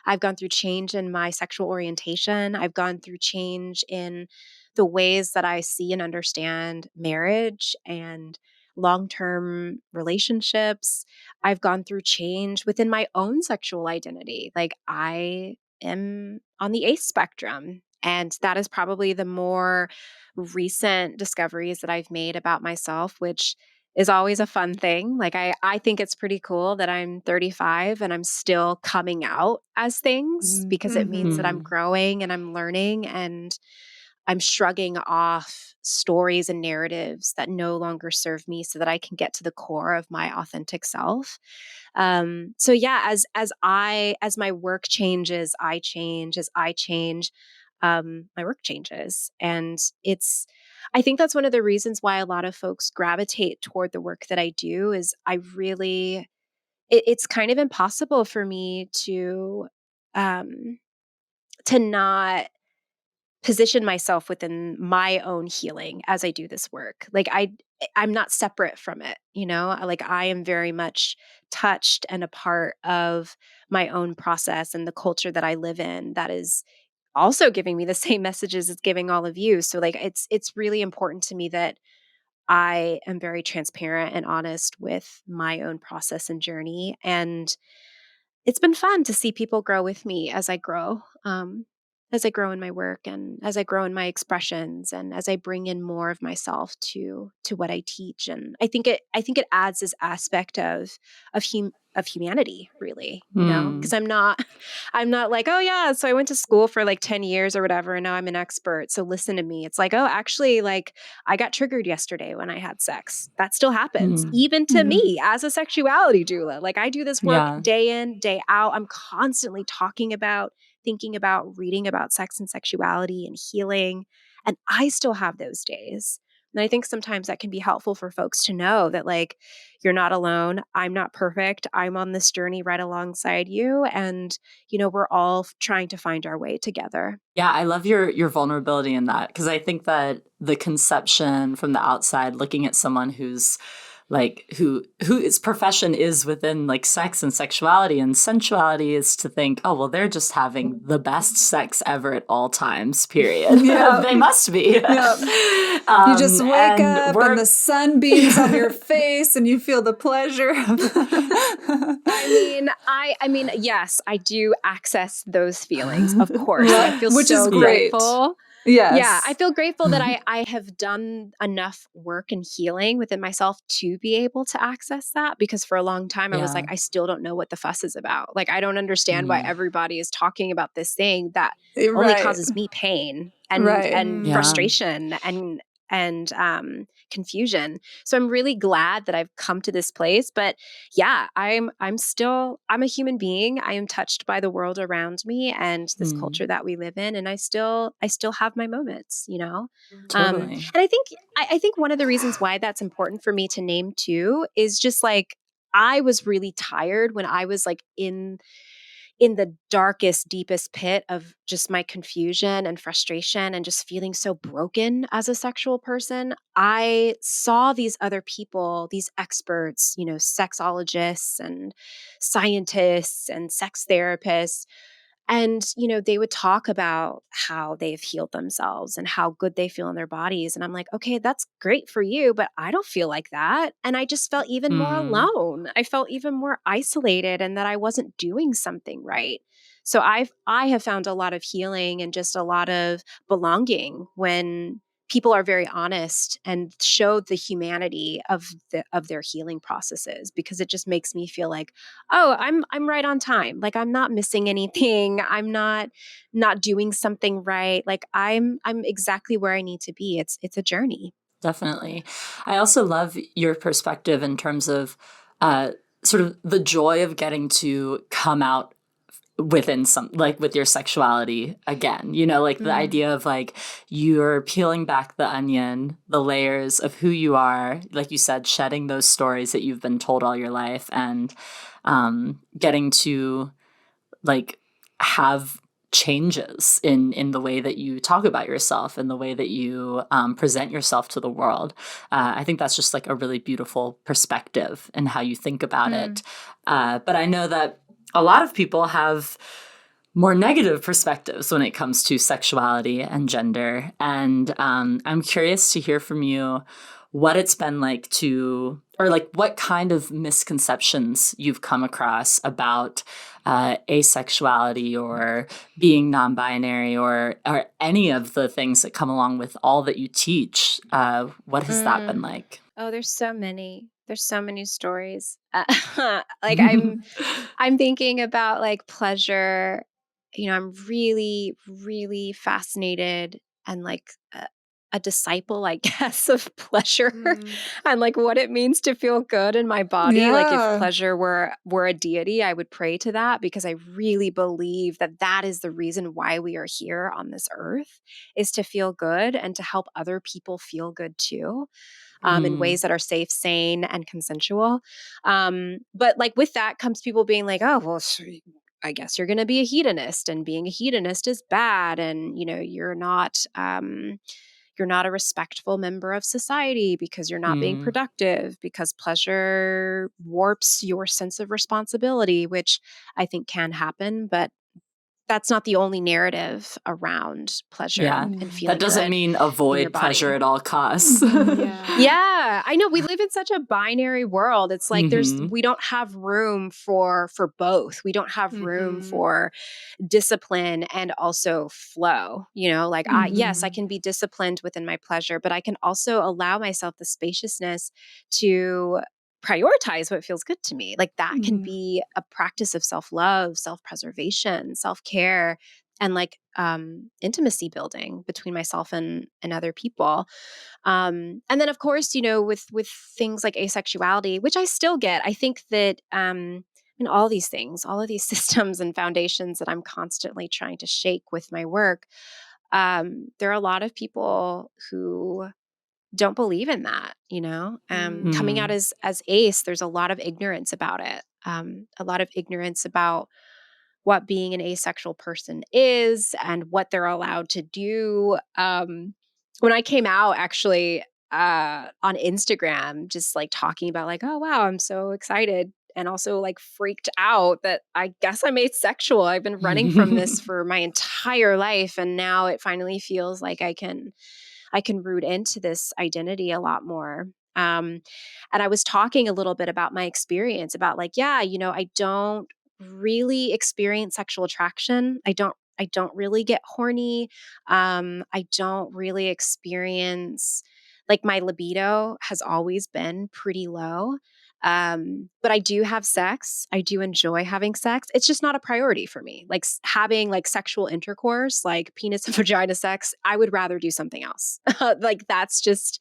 I've gone through change in my sexual orientation. I've gone through change in the ways that I see and understand marriage and long-term relationships. I've gone through change within my own sexual identity. Like I am on the ACE spectrum. And that is probably the more recent discoveries that I've made about myself, which is always a fun thing. Like I think it's pretty cool that I'm 35 and I'm still coming out as things because it means that I'm growing and I'm learning and I'm shrugging off stories and narratives that no longer serve me so that I can get to the core of my authentic self. So yeah, as my work changes, I change. As I change, my work changes. And I think that's one of the reasons why a lot of folks gravitate toward the work that I do is it's kind of impossible for me um, to not position myself within my own healing as I do this work. Like I'm not separate from it, Like I am very much touched and a part of my own process and the culture that I live in that is also giving me the same messages it's giving all of you. So like it's really important to me that I am very transparent and honest with my own process and journey. And it's been fun to see people grow with me as I grow in my work and as I grow in my expressions and as I bring in more of myself to what I teach. And I think it adds this aspect of humanity, really, because I'm not like, oh yeah, so I went to school for like 10 years or whatever and now I'm an expert, so listen to me. It's like, oh, actually, like I got triggered yesterday when I had sex. That still happens even to me as a sexuality doula. Like I do this work day in, day out. I'm constantly talking about, thinking about, reading about sex and sexuality and healing. And I still have those days. And I think sometimes that can be helpful for folks to know that, like, you're not alone. I'm not perfect. I'm on this journey right alongside you. And, we're all trying to find our way together. Yeah, I love your vulnerability in that, because I think that the conception from the outside, looking at someone who's like whose profession is within like sex and sexuality and sensuality, is to think, oh, well, they're just having the best sex ever at all times, period. Yeah. They must be. Yeah. You just wake up and the sun beams on your face and you feel the pleasure. I mean, yes, I do access those feelings, of course. I feel which so is great. Grateful. Yes. Yeah, I feel grateful that I have done enough work and healing within myself to be able to access that, because for a long time I was like, I still don't know what the fuss is about. Like, I don't understand why everybody is talking about this thing that only causes me pain and frustration and confusion. So I'm really glad that I've come to this place. But yeah, I'm a human being. I am touched by the world around me and this culture that we live in. And I still have my moments, Totally. And I think one of the reasons why that's important for me to name too is just like, I was really tired when I was like in the darkest, deepest pit of just my confusion and frustration and just feeling so broken as a sexual person. I saw these other people, these experts, sexologists and scientists and sex therapists. And, they would talk about how they've healed themselves and how good they feel in their bodies. And I'm like, okay, that's great for you, but I don't feel like that. And I just felt even more alone. I felt even more isolated and that I wasn't doing something right. So I have found a lot of healing and just a lot of belonging when people are very honest and show the humanity of their healing processes, because it just makes me feel like, oh, I'm right on time. Like I'm not missing anything. I'm not doing something right. Like I'm exactly where I need to be. It's a journey. Definitely. I also love your perspective in terms of sort of the joy of getting to come out within some, like with your sexuality again, like the idea of like you're peeling back the onion, the layers of who you are, like you said, shedding those stories that you've been told all your life, and getting to like have changes in the way that you talk about yourself and the way that you present yourself to the world. I think that's just like a really beautiful perspective in how you think about it. But I know that a lot of people have more negative perspectives when it comes to sexuality and gender. And I'm curious to hear from you what it's been like to, or like what kind of misconceptions you've come across about asexuality or being non-binary or any of the things that come along with all that you teach. What has that been like? Oh, there's so many stories. Like I'm thinking about like pleasure. I'm really, really fascinated and like a disciple, I guess, of pleasure and like what it means to feel good in my body. Yeah. Like if pleasure were a deity, I would pray to that, because I really believe that is the reason why we are here on this earth, is to feel good and to help other people feel good too. In ways that are safe, sane, and consensual. But like with that comes people being like, oh, well, I guess you're going to be a hedonist, and being a hedonist is bad. And, you're not a respectful member of society because you're not being productive, because pleasure warps your sense of responsibility, which I think can happen. But that's not the only narrative around pleasure and feeling that doesn't good mean in your avoid body. pleasure at all costs. Yeah, I know. We live in such a binary world. It's like we don't have room for both. We don't have room for discipline and also flow. You know, like yes, I can be disciplined within my pleasure, but I can also allow myself the spaciousness to prioritize what feels good to me. Like that can be a practice of self-love, self-preservation, self-care, and like intimacy building between myself and other people. And then of course, you know, with things like asexuality, which I still get, I think that in all these things, all of these systems and foundations that I'm constantly trying to shake with my work, there are a lot of people who don't believe in that, you know. Coming out as ace, there's a lot of ignorance about it. A lot of ignorance about what being an asexual person is and what they're allowed to do. When I came out, actually, on Instagram, just like talking about like, oh wow, I'm so excited, and also like freaked out that I guess I'm asexual. I've been running from this for my entire life, and now it finally feels like I can root into this identity a lot more. And I was talking a little bit about my experience about like, yeah, you know, I don't really experience sexual attraction. I don't really get horny. I don't really experience, like, my libido has always been pretty low. But I do have sex. I do enjoy having sex. It's just not a priority for me. Like having like sexual intercourse, like penis and vagina sex, I would rather do something else. Like that's just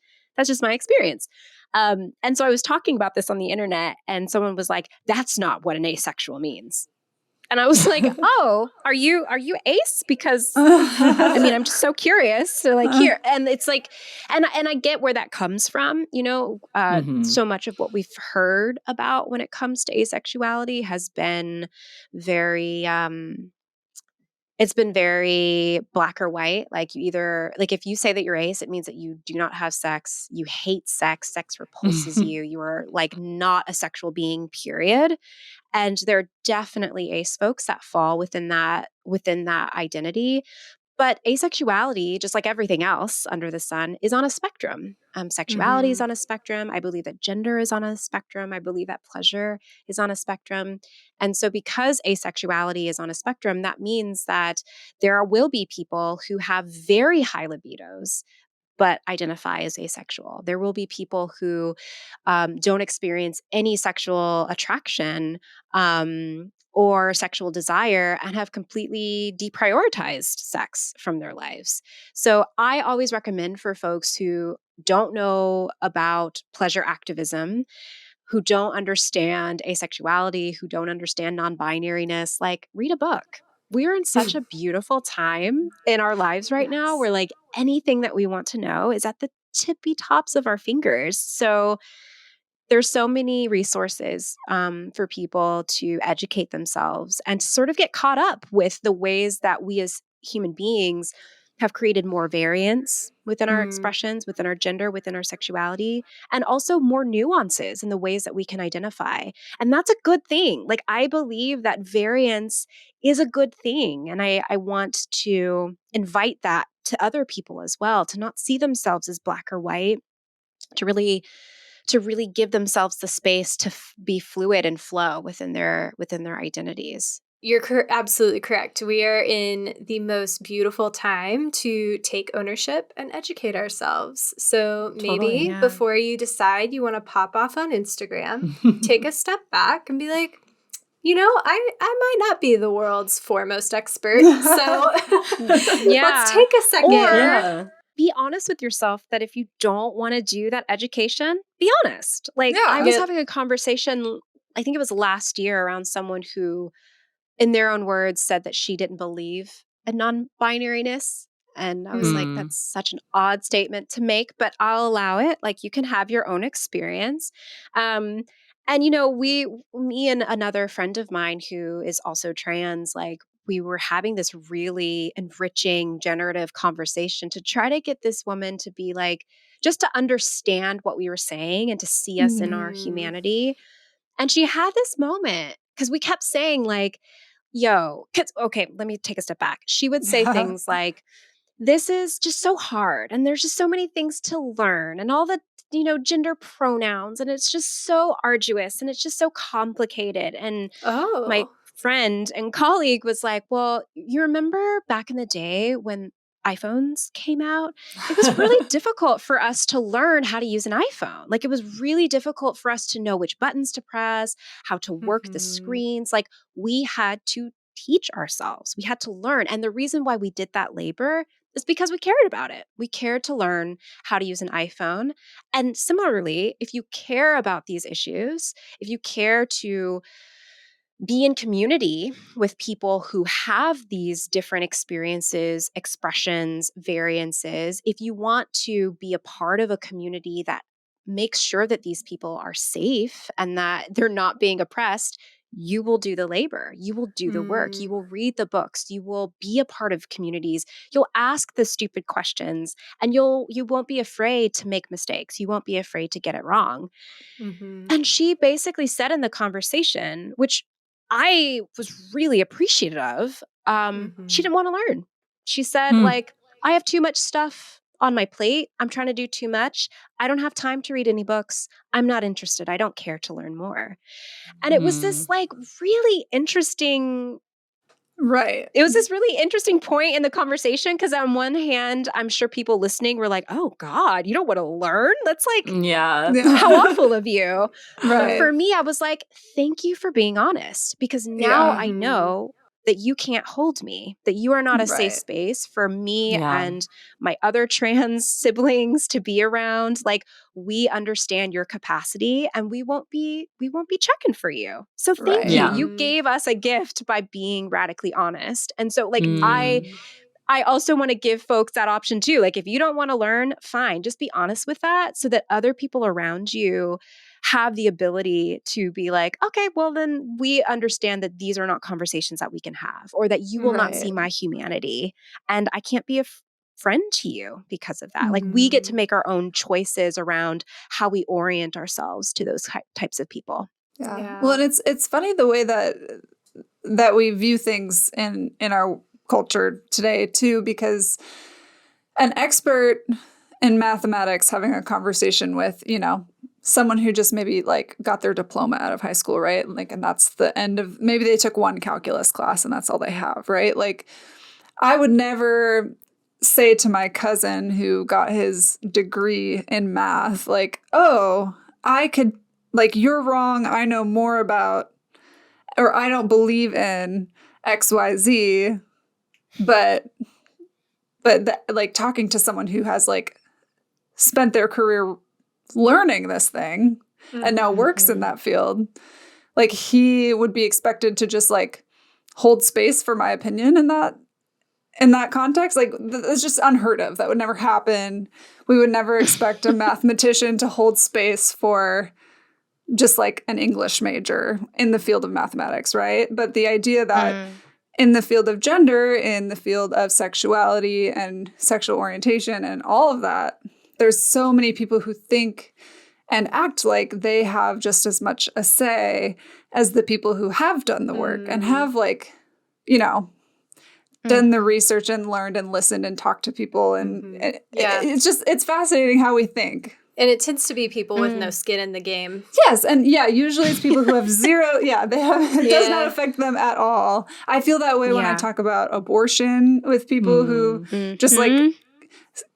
my experience. And so I was talking about this on the internet, and someone was like, "That's not what an asexual means." And I was like, "Oh, are you ace? Because I mean, I'm just so curious." So like here, and it's like, and I get where that comes from. You know, so much of what we've heard about when it comes to asexuality has been very, it's been very black or white. Like you either, like if you say that you're ace, it means that you do not have sex, you hate sex, sex repulses you, you are like not a sexual being, period. And there are definitely ace folks that fall within that identity. But asexuality, just like everything else under the sun, is on a spectrum. Sexuality is on a spectrum. I believe that gender is on a spectrum. I believe that pleasure is on a spectrum. And so because asexuality is on a spectrum, that means that there will be people who have very high libidos but identify as asexual. There will be people who don't experience any sexual attraction or sexual desire and have completely deprioritized sex from their lives. So I always recommend for folks who don't know about pleasure activism, who don't understand asexuality, who don't understand non-binariness, like read a book. We're in such a beautiful time in our lives right now where like anything that we want to know is at the tippy tops of our fingers. So there's so many resources for people to educate themselves and to sort of get caught up with the ways that we as human beings have created more variance within our expressions, within our gender, within our sexuality, and also more nuances in the ways that we can identify. And that's a good thing. Like, I believe that variance is a good thing. And I want to invite that to other people as well, to not see themselves as black or white, to really give themselves the space to be fluid and flow within their identities. You're absolutely correct. We are in the most beautiful time to take ownership and educate ourselves. So maybe before you decide you want to pop off on Instagram, take a step back and be like, you know, I might not be the world's foremost expert. So let's take a second. Or be honest with yourself that if you don't want to do that education, be honest. Like I was having a conversation, I think it was last year, around someone who, in their own words, said that she didn't believe in non-binariness. And I was like, that's such an odd statement to make, but I'll allow it. Like, you can have your own experience. And, you know, me and another friend of mine who is also trans, like, we were having this really enriching, generative conversation to try to get this woman to be like, just to understand what we were saying and to see us in our humanity. And she had this moment because we kept saying like, okay, let me take a step back. She would say things like, this is just so hard. And there's just so many things to learn and all the, gender pronouns. And it's just so arduous and it's just so complicated. And my Oh. friend and colleague was like, well, you remember back in the day when iPhones came out? It was really difficult for us to learn how to use an iPhone. Like, it was really difficult for us to know which buttons to press, how to work the screens. Like, we had to teach ourselves. We had to learn. And the reason why we did that labor is because we cared about it. We cared to learn how to use an iPhone. And similarly, if you care about these issues, if you care to be in community with people who have these different experiences, expressions, variances, if you want to be a part of a community that makes sure that these people are safe and that they're not being oppressed, you will do the labor. You will do the work. You will read the books. You will be a part of communities. You'll ask the stupid questions, and you won't be afraid to make mistakes. You won't be afraid to get it wrong. And she basically said in the conversation, which I was really appreciative of, she didn't want to learn. She said, like, I have too much stuff on my plate. I'm trying to do too much. I don't have time to read any books. I'm not interested. I don't care to learn more. And it was this like really interesting. Right. It was this really interesting point in the conversation because on one hand, I'm sure people listening were like, oh God, you don't want to learn? That's like, how awful of you. But for me, I was like, thank you for being honest, because now I know that you can't hold me, that you are not a safe space for me and my other trans siblings to be around. Like, we understand your capacity and we won't be checking for you. So thank you. You gave us a gift by being radically honest. And so like I also want to give folks that option too. Like, if you don't want to learn, fine, just be honest with that so that other people around you have the ability to be like, okay, well, then we understand that these are not conversations that we can have, or that you will not see my humanity. And I can't be a friend to you because of that. Like, we get to make our own choices around how we orient ourselves to those types of people. Yeah. Well, and it's funny the way that we view things in our culture today too, because an expert in mathematics having a conversation with, someone who just maybe like got their diploma out of high school, right? Like, and that's the end of, maybe they took one calculus class and that's all they have, right? Like, I would never say to my cousin who got his degree in math, like, oh, I could, like, you're wrong. I know more about, or I don't believe in XYZ, but like talking to someone who has like spent their career learning this thing and now works in that field, like, he would be expected to just like hold space for my opinion in that context. Like, it's just unheard of. That would never happen. We would never expect a mathematician to hold space for just like an English major in the field of mathematics, right? But the idea that in the field of gender, in the field of sexuality and sexual orientation and all of that, there's so many people who think and act like they have just as much a say as the people who have done the work and have, like, done the research and learned and listened and talked to people. And it's fascinating how we think. And it tends to be people with no skin in the game. Yes. And usually it's people who have zero. It does not affect them at all. I feel that way when I talk about abortion with people who just like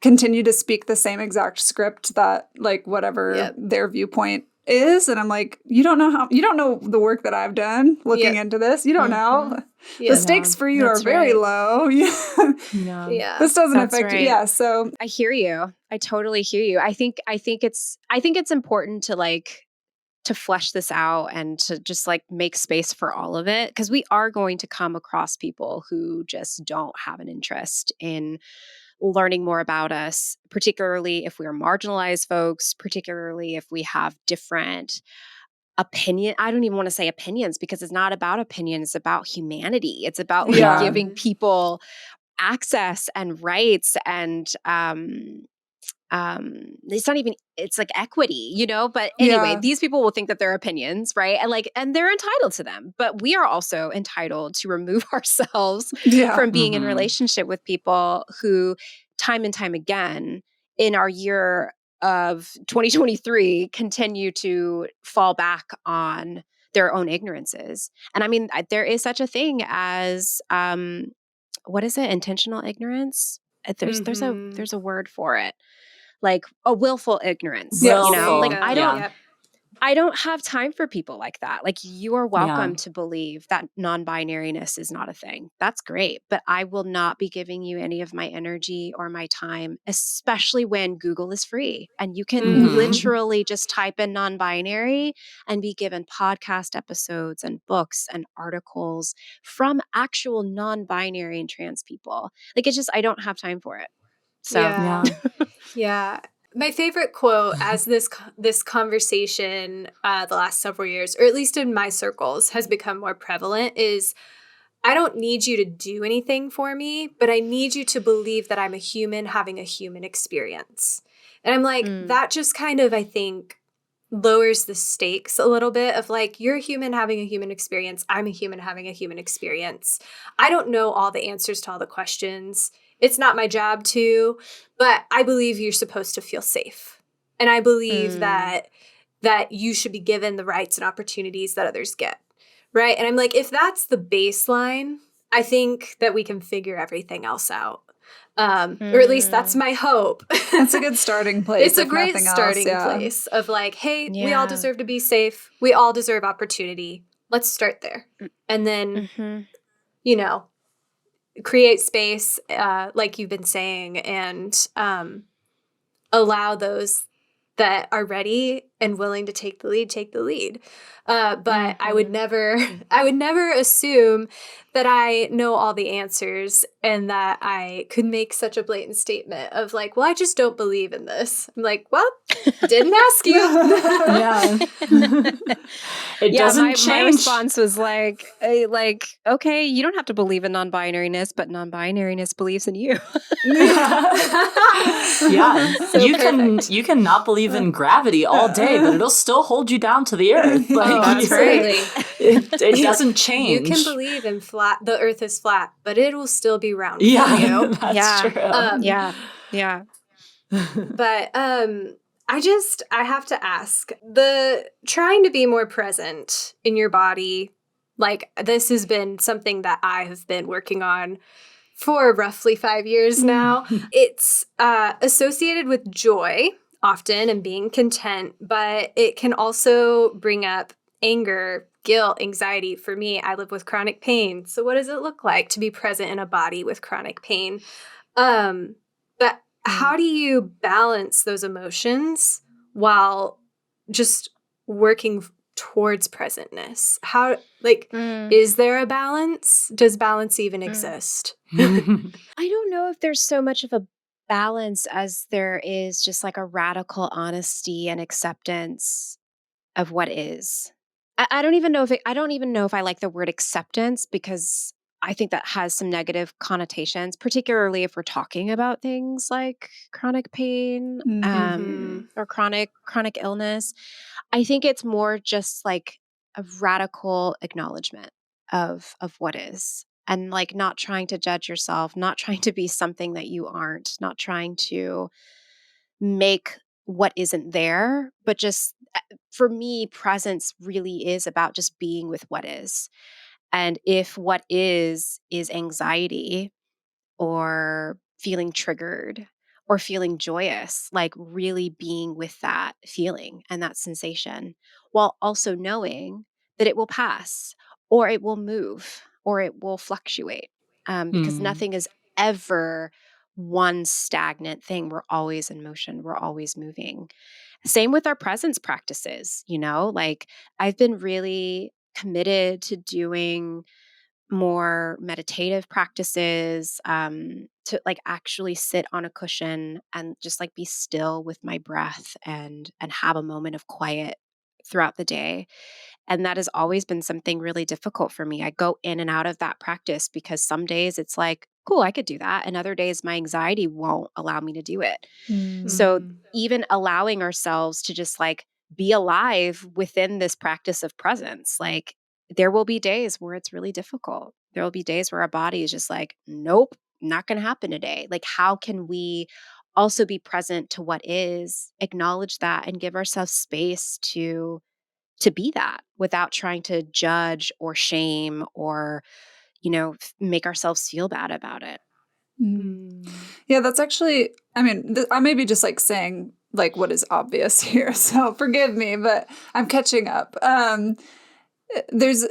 continue to speak the same exact script that, like, whatever their viewpoint is. And I'm like, you don't know the work that I've done looking into this. You don't know. The stakes for you are very low. This doesn't affect you. Yeah. So I hear you. I totally hear you. I think it's important to like to flesh this out and to just like make space for all of it, because we are going to come across people who just don't have an interest in learning more about us, particularly if we're marginalized folks, particularly if we have different opinion. I don't even want to say opinions, because it's not about opinion. It's about humanity. It's about like giving people access and rights and it's not even, it's like equity, you know, but anyway, these people will think that their opinions, right? And they're entitled to them, but we are also entitled to remove ourselves from being in relationship with people who time and time again in our year of 2023 continue to fall back on their own ignorances. And I mean, there is such a thing as, what is it? Intentional ignorance. There's a word for it, like a willful ignorance. Yes. You know, like Yep. I don't have time for people like that. Like, you are welcome Yeah. to believe that non-binariness is not a thing. That's great. But I will not be giving you any of my energy or my time, especially when Google is free. And you can literally just type in non-binary and be given podcast episodes and books and articles from actual non-binary and trans people. Like, it's just, I don't have time for it. So, Yeah. My favorite quote as this conversation the last several years, or at least in my circles, has become more prevalent is, I don't need you to do anything for me, but I need you to believe that I'm a human having a human experience. And I'm like, that just kind of, I think, lowers the stakes a little bit of like, you're a human having a human experience. I'm a human having a human experience. I don't know all the answers to all the questions. It's not my job to, but I believe you're supposed to feel safe. And I believe that you should be given the rights and opportunities that others get. Right. And I'm like, if that's the baseline, I think that we can figure everything else out. Or at least that's my hope. That's a good starting place. It's a great starting place of like, hey, we all deserve to be safe. We all deserve opportunity. Let's start there. And then, you know, create space, like you've been saying, and allow those that are ready and willing to take the lead. But I would never assume that I know all the answers and that I could make such a blatant statement of like, well, I just don't believe in this. I'm like, well, didn't ask you. It doesn't change. My response was like, okay, you don't have to believe in non-binariness, but non-binariness believes in you. You can not believe in gravity all day, but it'll still hold you down to the earth. Like, it doesn't change. You can believe in the earth is flat, but it will still be round for you. That's true. But I have to ask, the trying to be more present in your body, like this has been something that I have been working on for roughly 5 years now. It's associated with joy often and being content, but it can also bring up anger, guilt, anxiety. For me, I live with chronic pain. So what does it look like to be present in a body with chronic pain? But how do you balance those emotions while just working towards presentness? How, is there a balance? Does balance even exist? I don't know if there's so much of a balance as there is just like a radical honesty and acceptance of what is. I don't even know if I like the word acceptance, because I think that has some negative connotations, particularly if we're talking about things like chronic pain or chronic illness. I think it's more just like a radical acknowledgement of what is, and like not trying to judge yourself, not trying to be something that you aren't, not trying to make what isn't there, but just, for me, presence really is about just being with what is. And if what is anxiety or feeling triggered or feeling joyous, like really being with that feeling and that sensation, while also knowing that it will pass or it will move or it will fluctuate, because nothing is ever one stagnant thing. We're always in motion. We're always moving. Same with our presence practices, like I've been really committed to doing more meditative practices, to like actually sit on a cushion and just like be still with my breath and have a moment of quiet throughout the day. And that has always been something really difficult for me. I go in and out of that practice because some days it's like, cool, I could do that. And other days my anxiety won't allow me to do it. So even allowing ourselves to just like be alive within this practice of presence, like there will be days where it's really difficult. There will be days where our body is just like, nope, not going to happen today. Like, how can we also be present to what is, acknowledge that, and give ourselves space to be that without trying to judge or shame or, make ourselves feel bad about it. Yeah, that's actually, I mean, I may be just like saying like what is obvious here, so forgive me, but I'm catching up. There's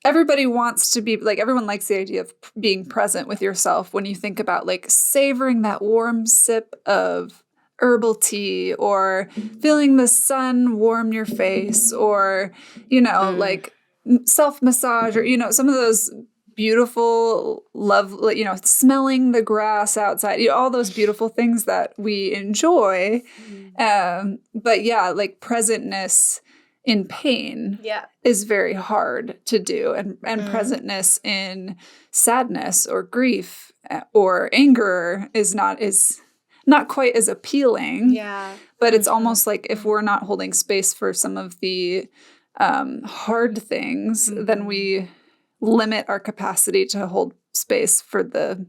everybody wants to be like, everyone likes the idea of being present with yourself when you think about like savoring that warm sip of herbal tea or feeling the sun warm your face or, like self massage or, some of those beautiful love, smelling the grass outside, all those beautiful things that we enjoy. But yeah, like presentness in pain is very hard to do, and presentness in sadness or grief or anger is not quite as appealing. But it's almost like if we're not holding space for some of the hard things, then we limit our capacity to hold space for the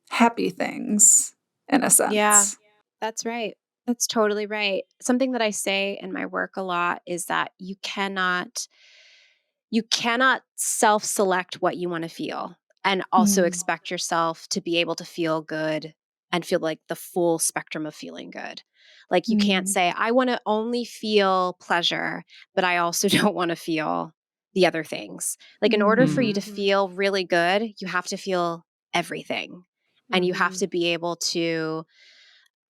happy things, in a sense. Yeah, that's right. That's totally right. Something that I say in my work a lot is that you cannot self-select what you want to feel and also expect yourself to be able to feel good and feel like the full spectrum of feeling good. Like you can't say, I want to only feel pleasure, but I also don't want to feel the other things. Like in order for you to feel really good, you have to feel everything. And you have to be able to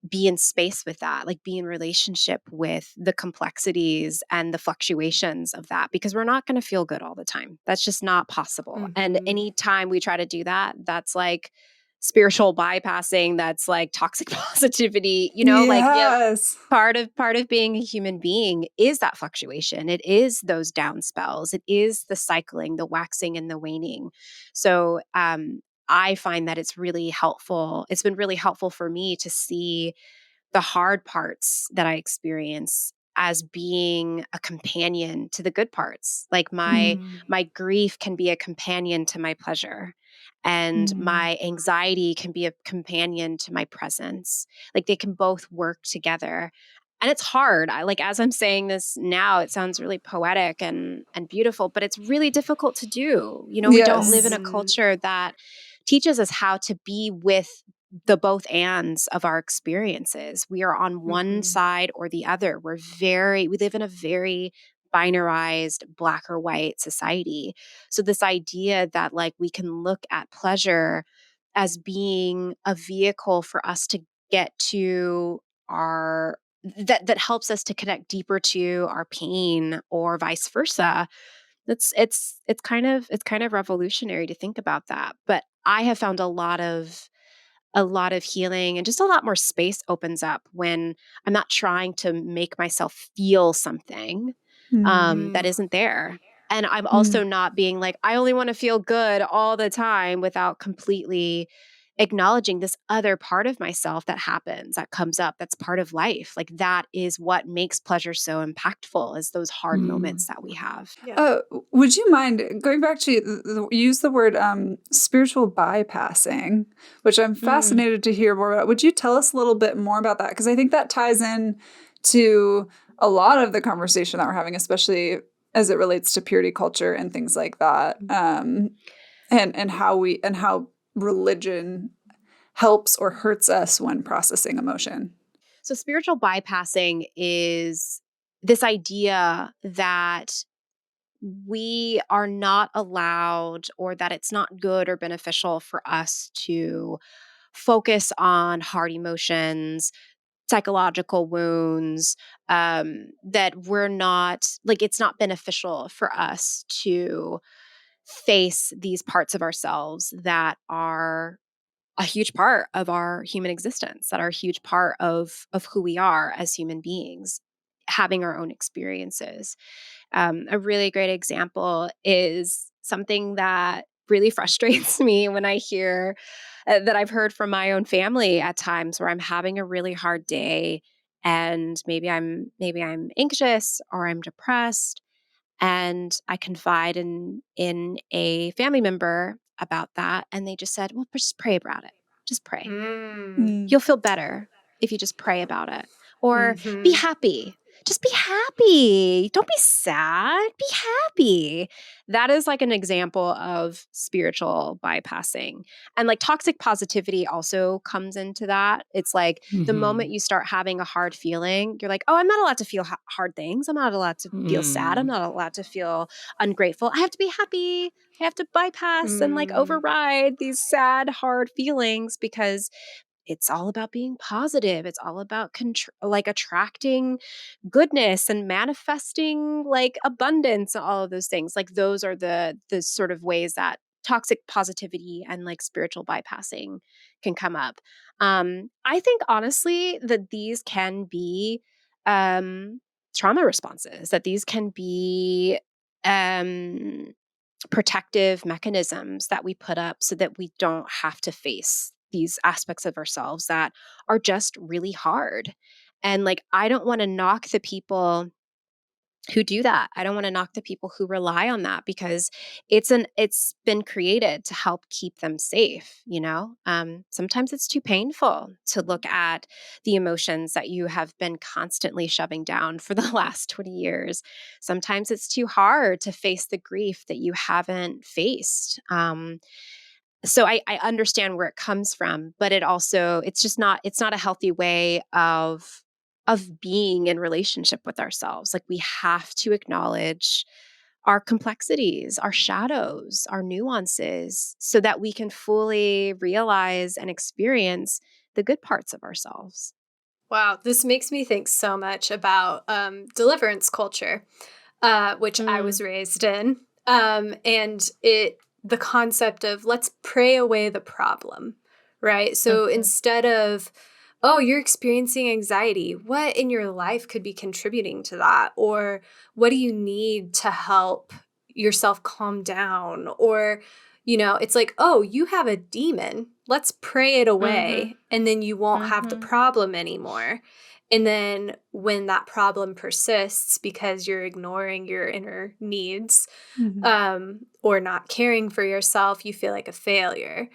be in space with that, like be in relationship with the complexities and the fluctuations of that, because we're not going to feel good all the time. That's just not possible. And anytime we try to do that, that's like spiritual bypassing, that's like toxic positivity, Yes. like part of being a human being is that fluctuation. It is those down spells. It is the cycling, the waxing and the waning. So, I find that it's really helpful. It's been really helpful for me to see the hard parts that I experience as being a companion to the good parts. Like my grief can be a companion to my pleasure, and my anxiety can be a companion to my presence. Like they can both work together. And it's hard. As I'm saying this now, it sounds really poetic and beautiful, but it's really difficult to do. We don't live in a culture that teaches us how to be with the both ands of our experiences. We are on one side or the other. We live in a very binarized black or white society. So this idea that like we can look at pleasure as being a vehicle for us to get to our that helps us to connect deeper to our pain or vice versa. It's kind of revolutionary to think about that. But I have found a lot of healing and just a lot more space opens up when I'm not trying to make myself feel something that isn't there. And I'm also not being like, I only want to feel good all the time without completely acknowledging this other part of myself that happens, that comes up, that's part of life. Like that is what makes pleasure so impactful, is those hard moments that we have. Would you mind going back to use the word spiritual bypassing, which I'm fascinated to hear more about. Would you tell us a little bit more about that? Because I think that ties in to a lot of the conversation that we're having, especially as it relates to purity culture and things like that, and how religion helps or hurts us when processing emotion. So spiritual bypassing is this idea that we are not allowed, or that it's not good or beneficial for us to focus on hard emotions, psychological wounds, that we're not, like, it's not beneficial for us to face these parts of ourselves that are a huge part of our human existence, that are a huge part of who we are as human beings. having our own experiences. A really great example is something that really frustrates me when I hear that I've heard from my own family at times where I'm having a really hard day and maybe I'm anxious or I'm depressed, and I confide in a family member about that, and they just said, "Well, just pray about it. Just pray. Mm. You'll feel better if you just pray about it." Or be Mm-hmm. happy. Just be happy. Don't be sad. Be happy. That is like an example of spiritual bypassing. And like toxic positivity also comes into that. It's like the moment you start having a hard feeling, you're like, oh, I'm not allowed to feel hard things. I'm not allowed to feel sad. I'm not allowed to feel ungrateful. I have to be happy. I have to bypass and like override these sad, hard feelings because it's all about being positive. It's all about like attracting goodness and manifesting like abundance and all of those things. Like those are the sort of ways that toxic positivity and like spiritual bypassing can come up. I think honestly that these can be trauma responses, that these can be protective mechanisms that we put up so that we don't have to face these aspects of ourselves that are just really hard. And like, I don't want to knock the people who do that. I don't want to knock the people who rely on that because it's been created to help keep them safe, you know? Sometimes it's too painful to look at the emotions that you have been constantly shoving down for the last 20 years. Sometimes it's too hard to face the grief that you haven't faced. So I understand where it comes from, but it's not a healthy way of being in relationship with ourselves. Like we have to acknowledge our complexities, our shadows, our nuances, so that we can fully realize and experience the good parts of ourselves. Wow, this makes me think so much about deliverance culture, which I was raised in, and the concept of let's pray away the problem, right? So instead of, oh, you're experiencing anxiety, what in your life could be contributing to that? Or what do you need to help yourself calm down? Or, it's like, oh, you have a demon. Let's pray it away, and then you won't have the problem anymore. And then when that problem persists because you're ignoring your inner needs, or not caring for yourself, you feel like a failure.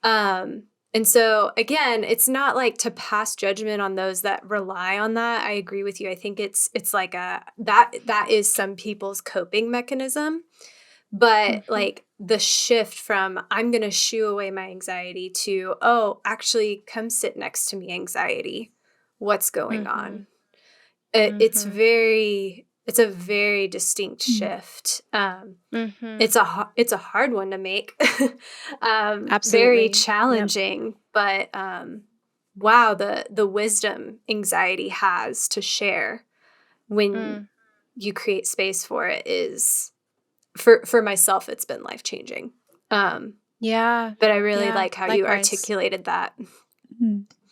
And so again, it's not like to pass judgment on those that rely on that. I agree with you. I think it's like that is some people's coping mechanism. But like the shift from I'm going to shoo away my anxiety to, oh, actually come sit next to me, anxiety. What's going on? It's a very distinct shift. It's a hard one to make. Absolutely. Very challenging, but wow, the wisdom anxiety has to share when you create space for it is for myself, it's been life-changing. Yeah. But I really like how you likewise. articulated that.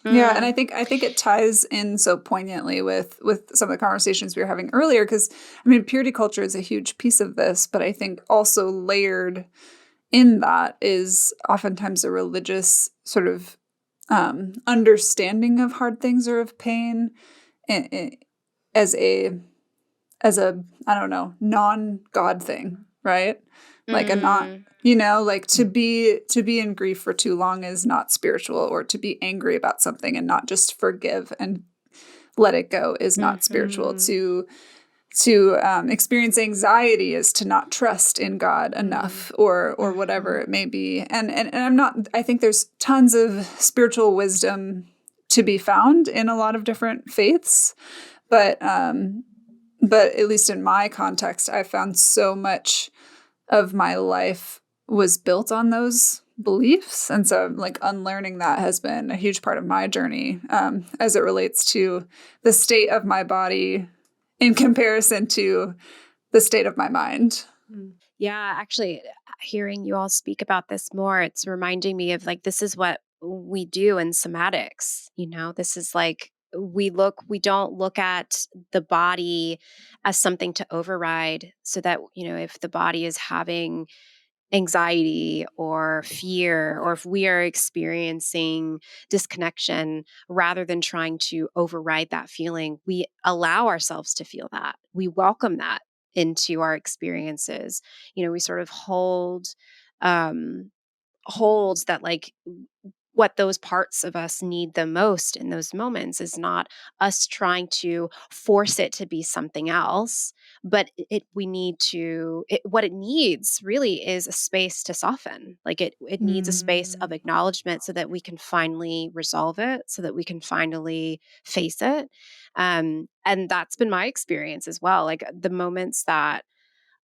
Yeah, and I think it ties in so poignantly with some of the conversations we were having earlier, because I mean purity culture is a huge piece of this, but I think also layered in that is oftentimes a religious sort of understanding of hard things or of pain as a I don't know, non-God thing, right? Like a not, like to be in grief for too long is not spiritual, or to be angry about something and not just forgive and let it go is not spiritual. To experience anxiety is to not trust in God enough, or whatever it may be. And I'm not. I think there's tons of spiritual wisdom to be found in a lot of different faiths, but at least in my context, I found so much of my life was built on those beliefs. And so like unlearning that has been a huge part of my journey as it relates to the state of my body in comparison to the state of my mind. Yeah, actually, hearing you all speak about this more, it's reminding me of like, this is what we do in somatics. This is like we don't look at the body as something to override, so that, if the body is having anxiety or fear, or if we are experiencing disconnection, rather than trying to override that feeling, we allow ourselves to feel that. We welcome that into our experiences. We sort of holds that, like, what those parts of us need the most in those moments is not us trying to force it to be something else, but what it needs really is a space to soften. Like, it needs a space of acknowledgement, so that we can finally resolve it, so that we can finally face it. And that's been my experience as well. Like, the moments that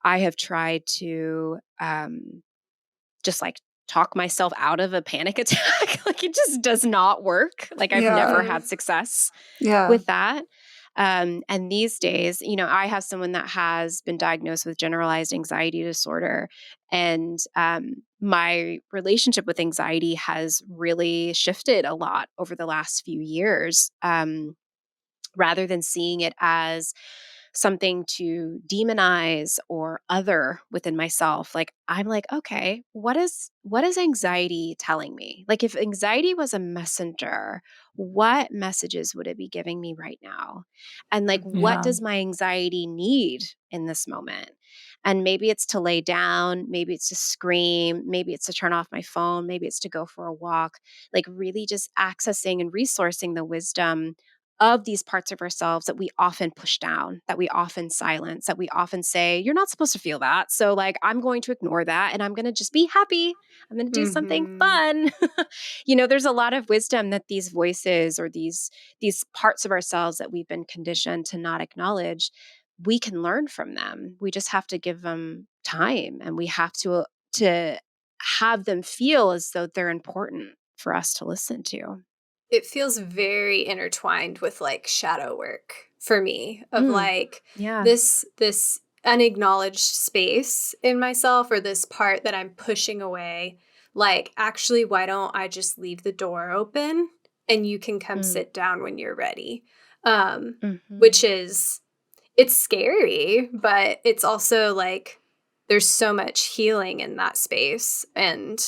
I have tried to just like talk myself out of a panic attack, like, it just does not work. Like, I've never had success with that. And these days, I have someone that has been diagnosed with generalized anxiety disorder. And my relationship with anxiety has really shifted a lot over the last few years. Rather than seeing it as something to demonize or other within myself, like, I'm like, okay, what is anxiety telling me? Like, if anxiety was a messenger, what messages would it be giving me right now? And, like, what does my anxiety need in this moment? And maybe it's to lay down, maybe it's to scream, maybe it's to turn off my phone, maybe it's to go for a walk. Like, really just accessing and resourcing the wisdom of these parts of ourselves that we often push down, that we often silence, that we often say, you're not supposed to feel that. So, like, I'm going to ignore that and I'm going to just be happy. I'm going to do something fun. There's a lot of wisdom that these voices, or these parts of ourselves that we've been conditioned to not acknowledge, we can learn from them. We just have to give them time, and we have to have them feel as though they're important for us to listen to. It feels very intertwined with, like, shadow work for me, of like, this unacknowledged space in myself, or this part that I'm pushing away. Like, actually, why don't I just leave the door open and you can come sit down when you're ready? Which is, it's scary, but it's also like, there's so much healing in that space, and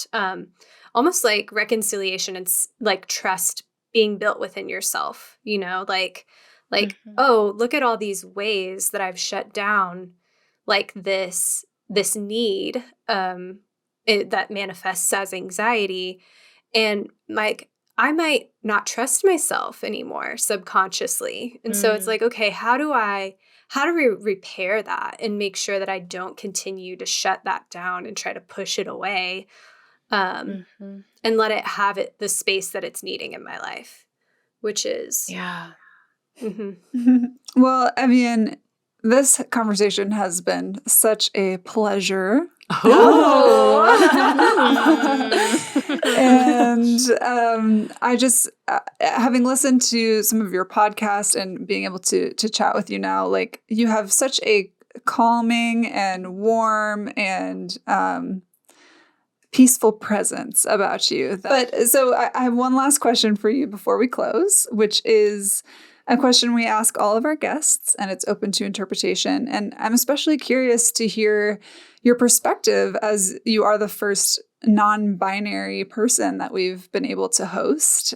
almost like reconciliation and like trust being built within yourself, like, oh, look at all these ways that I've shut down, like, this need that manifests as anxiety. And, like, I might not trust myself anymore subconsciously. And so it's like, okay, how do we repair that and make sure that I don't continue to shut that down and try to push it away, and let it have the space that it's needing in my life, which is Well, Evian, this conversation has been such a pleasure. And I just, having listened to some of your podcast and being able to chat with you now, like, you have such a calming and warm and peaceful presence about you. But so I have one last question for you before we close, which is a question we ask all of our guests, and it's open to interpretation. And I'm especially curious to hear your perspective, as you are the first non-binary person that we've been able to host,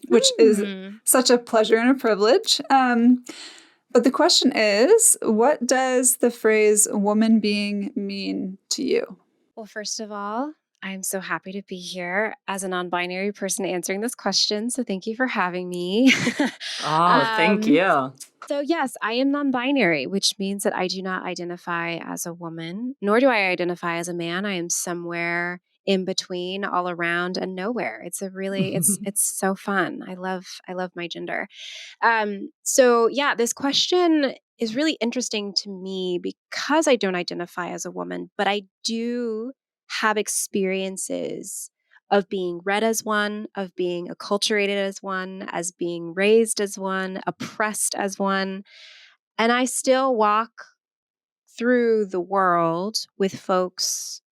which is such a pleasure and a privilege. But the question is, what does the phrase woman being mean to you? Well, first of all, I'm so happy to be here as a non-binary person answering this question. So thank you for having me. Thank you. So yes, I am non-binary, which means that I do not identify as a woman, nor do I identify as a man. I am somewhere in between, all around and nowhere. It's so fun. I love my gender. So yeah, this question is really interesting to me because I don't identify as a woman, but I do have experiences of being read as one, of being acculturated as one, as being raised as one, oppressed as one. And I still walk through the world with folks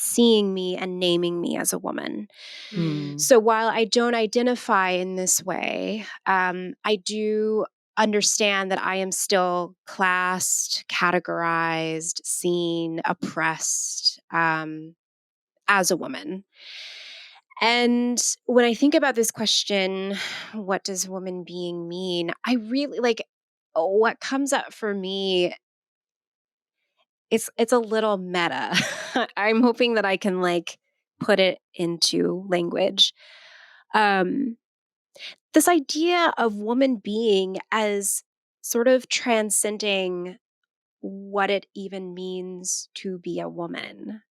seeing me and naming me as a woman. Mm. So while I don't identify in this way, I do understand that I am still classed, categorized, seen, oppressed as a woman. And when I think about this question, what does woman being mean? I really what comes up for me, it's a little meta. I'm hoping that I can put it into language. This idea of woman being as sort of transcending what it even means to be a woman.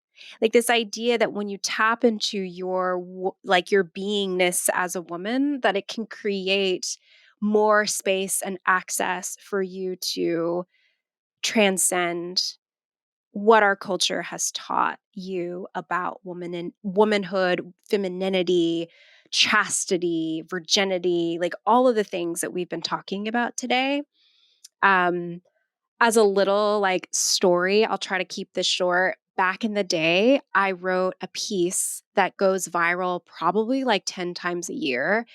Like this idea that when you tap into your your beingness as a woman, that it can create more space and access for you to transcend what our culture has taught you about woman and womanhood, femininity, chastity, virginity, like all of the things that we've been talking about today. As a little story, I'll try to keep this short. Back in the day, I wrote a piece that goes viral probably 10 times a year.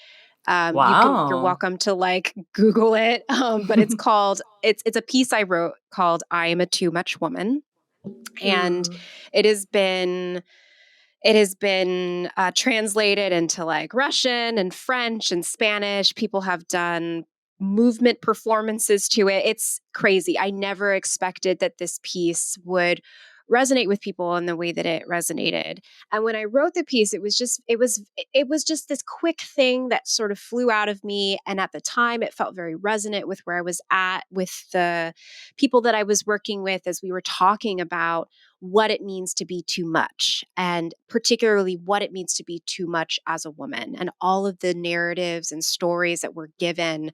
You're Wow. welcome to Google it. But it's a piece I wrote called I Am a Too Much Woman. And it has been translated into Russian and French and Spanish. People have done movement performances to it. It's crazy. I never expected that this piece would resonate with people in the way that it resonated. And when I wrote the piece, it was just this quick thing that sort of flew out of me. And at the time, it felt very resonant with where I was at, with the people that I was working with as we were talking about what it means to be too much, and particularly what it means to be too much as a woman, and all of the narratives and stories that we're given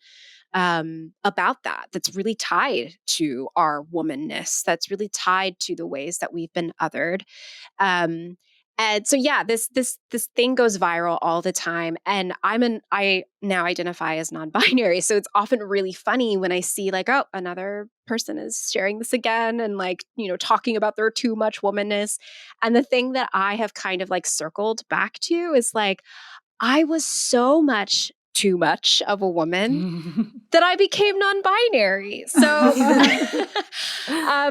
about that's really tied to our womanness, that's really tied to the ways that we've been othered. And so, yeah, this thing goes viral all the time. And I now identify as non-binary. So it's often really funny when I see oh, another person is sharing this again and talking about their too much womanness. And the thing that I have kind of circled back to is I was so much too much of a woman that I became non-binary. So,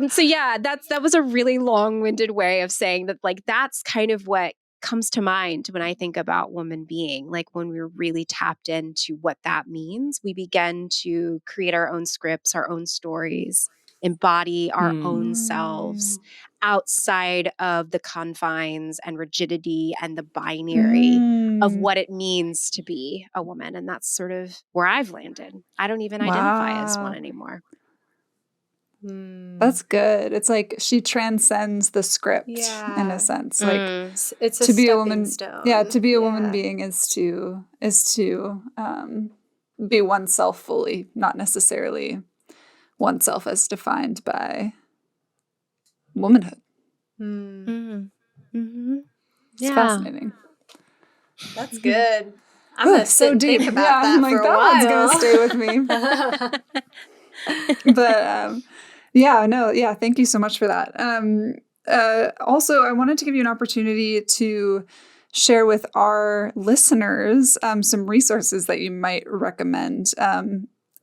so yeah, that was a really long-winded way of saying that that's kind of what comes to mind when I think about woman being. When we're really tapped into what that means, we begin to create our own scripts, our own stories, embody our own selves outside of the confines and rigidity and the binary of what it means to be a woman. And that's sort of where I've landed. I don't even identify as one anymore. That's good. It's she transcends the script in a sense. It's a to be a stepping woman, stone. to be a woman being is to be oneself fully, not necessarily oneself as defined by womanhood. It's fascinating. That's good. I'm gonna sit and think about that for a while. That one's gonna stay with me. But thank you so much for that. Also, I wanted to give you an opportunity to share with our listeners some resources that you might recommend.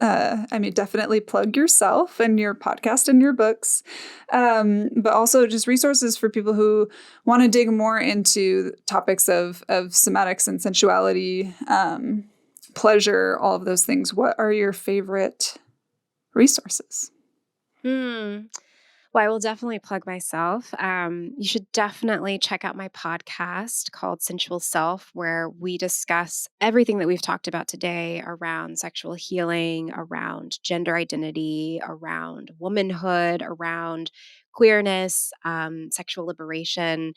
Definitely plug yourself and your podcast and your books, but also just resources for people who want to dig more into topics of somatics and sensuality, pleasure, all of those things. What are your favorite resources? Well, I will definitely plug myself. You should definitely check out my podcast called Sensual Self, where we discuss everything that we've talked about today around sexual healing, around gender identity, around womanhood, around queerness, sexual liberation,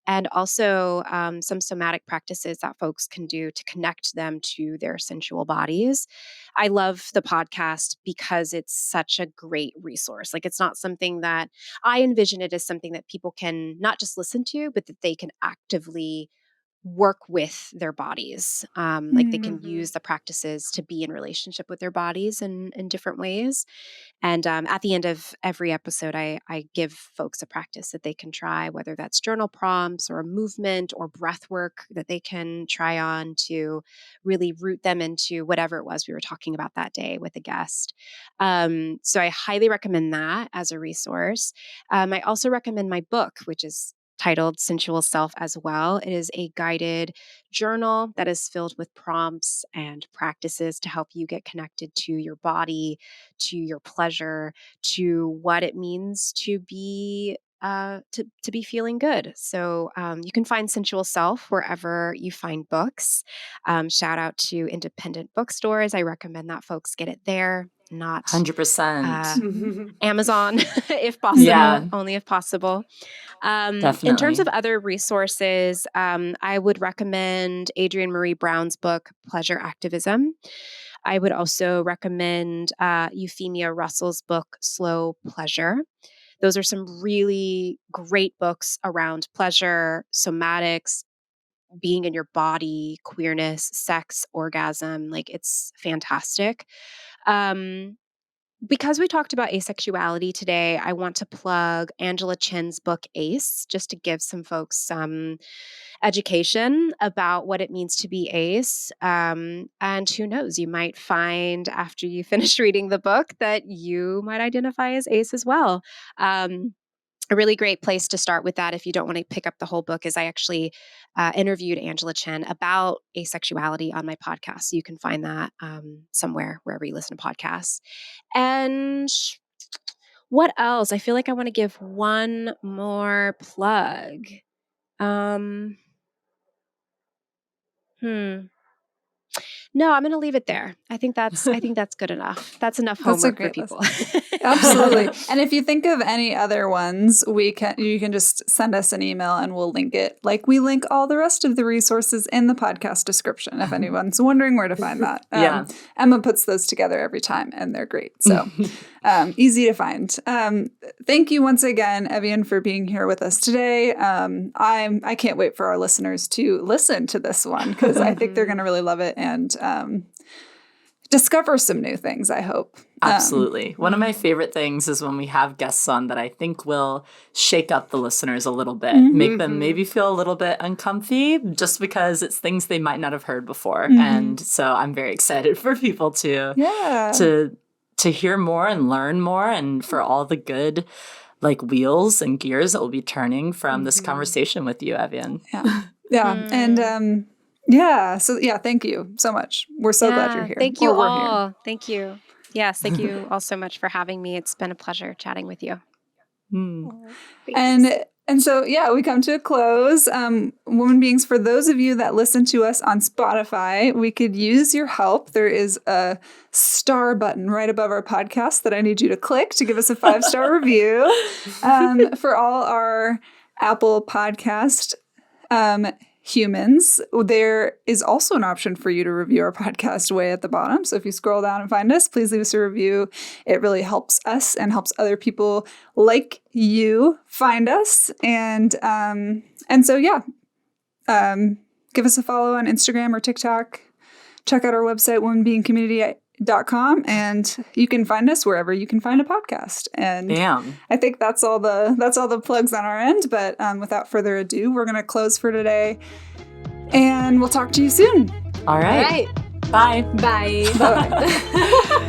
and also some somatic practices that folks can do to connect them to their sensual bodies. I love the podcast because it's such a great resource. It's not something that I envision it as something that people can not just listen to, but that they can actively work with their bodies. Like they can use the practices to be in relationship with their bodies in different ways. And at the end of every episode, I give folks a practice that they can try, whether that's journal prompts or a movement or breath work that they can try on to really root them into whatever it was we were talking about that day with a guest. So I highly recommend that as a resource. I also recommend my book, which is titled Sensual Self as well. It is a guided journal that is filled with prompts and practices to help you get connected to your body, to your pleasure, to what it means to be to be feeling good. So you can find Sensual Self wherever you find books. Shout out to independent bookstores. I recommend that folks get it there, not 100%. Amazon, if possible, only if possible. Definitely. In terms of other resources, I would recommend Adrienne Marie Brown's book, Pleasure Activism. I would also recommend Euphemia Russell's book, Slow Pleasure. Those are some really great books around pleasure, somatics, being in your body, queerness, sex, orgasm. Like, it's fantastic. Because we talked about asexuality today, I want to plug Angela Chin's book, Ace, just to give some folks some education about what it means to be ace. And who knows, you might find after you finish reading the book that you might identify as ace as well. A really great place to start with that, if you don't want to pick up the whole book, is I actually interviewed Angela Chin about asexuality on my podcast. So you can find that somewhere, wherever you listen to podcasts. And what else? I feel like I want to give one more plug. No, I'm going to leave it there. I think that's good enough. That's enough homework for people. Absolutely. And if you think of any other ones, you can just send us an email and we'll link it. Like we link all the rest of the resources in the podcast description, if anyone's wondering where to find that. Emma puts those together every time and they're great. So easy to find. Thank you once again, Evian, for being here with us today. I can't wait for our listeners to listen to this one because I think they're going to really love it and discover some new things, I hope. Absolutely. One of my favorite things is when we have guests on that I think will shake up the listeners a little bit, make them maybe feel a little bit uncomfy just because it's things they might not have heard before. And so I'm very excited for people to hear more and learn more and for all the good like wheels and gears that will be turning from this conversation with you, Evian. And so thank you so much. We're so glad you're here. Thank you all. Thank you. Yes, thank you all so much for having me. It's been a pleasure chatting with you. And so, we come to a close. Woman Beings, for those of you that listen to us on Spotify, we could use your help. There is a star button right above our podcast that I need you to click to give us a 5-star review. For all our Apple Podcast humans, there is also an option for you to review our podcast way at the bottom. So if you scroll down and find us, please leave us a review. It really helps us and helps other people like you find us. And so give us a follow on Instagram or TikTok. Check out our website, womanbeingcommunity.com, and you can find us wherever you can find a podcast. And I think that's all the plugs on our end. But without further ado, we're going to close for today, and we'll talk to you soon. All right. Bye. Bye. Bye.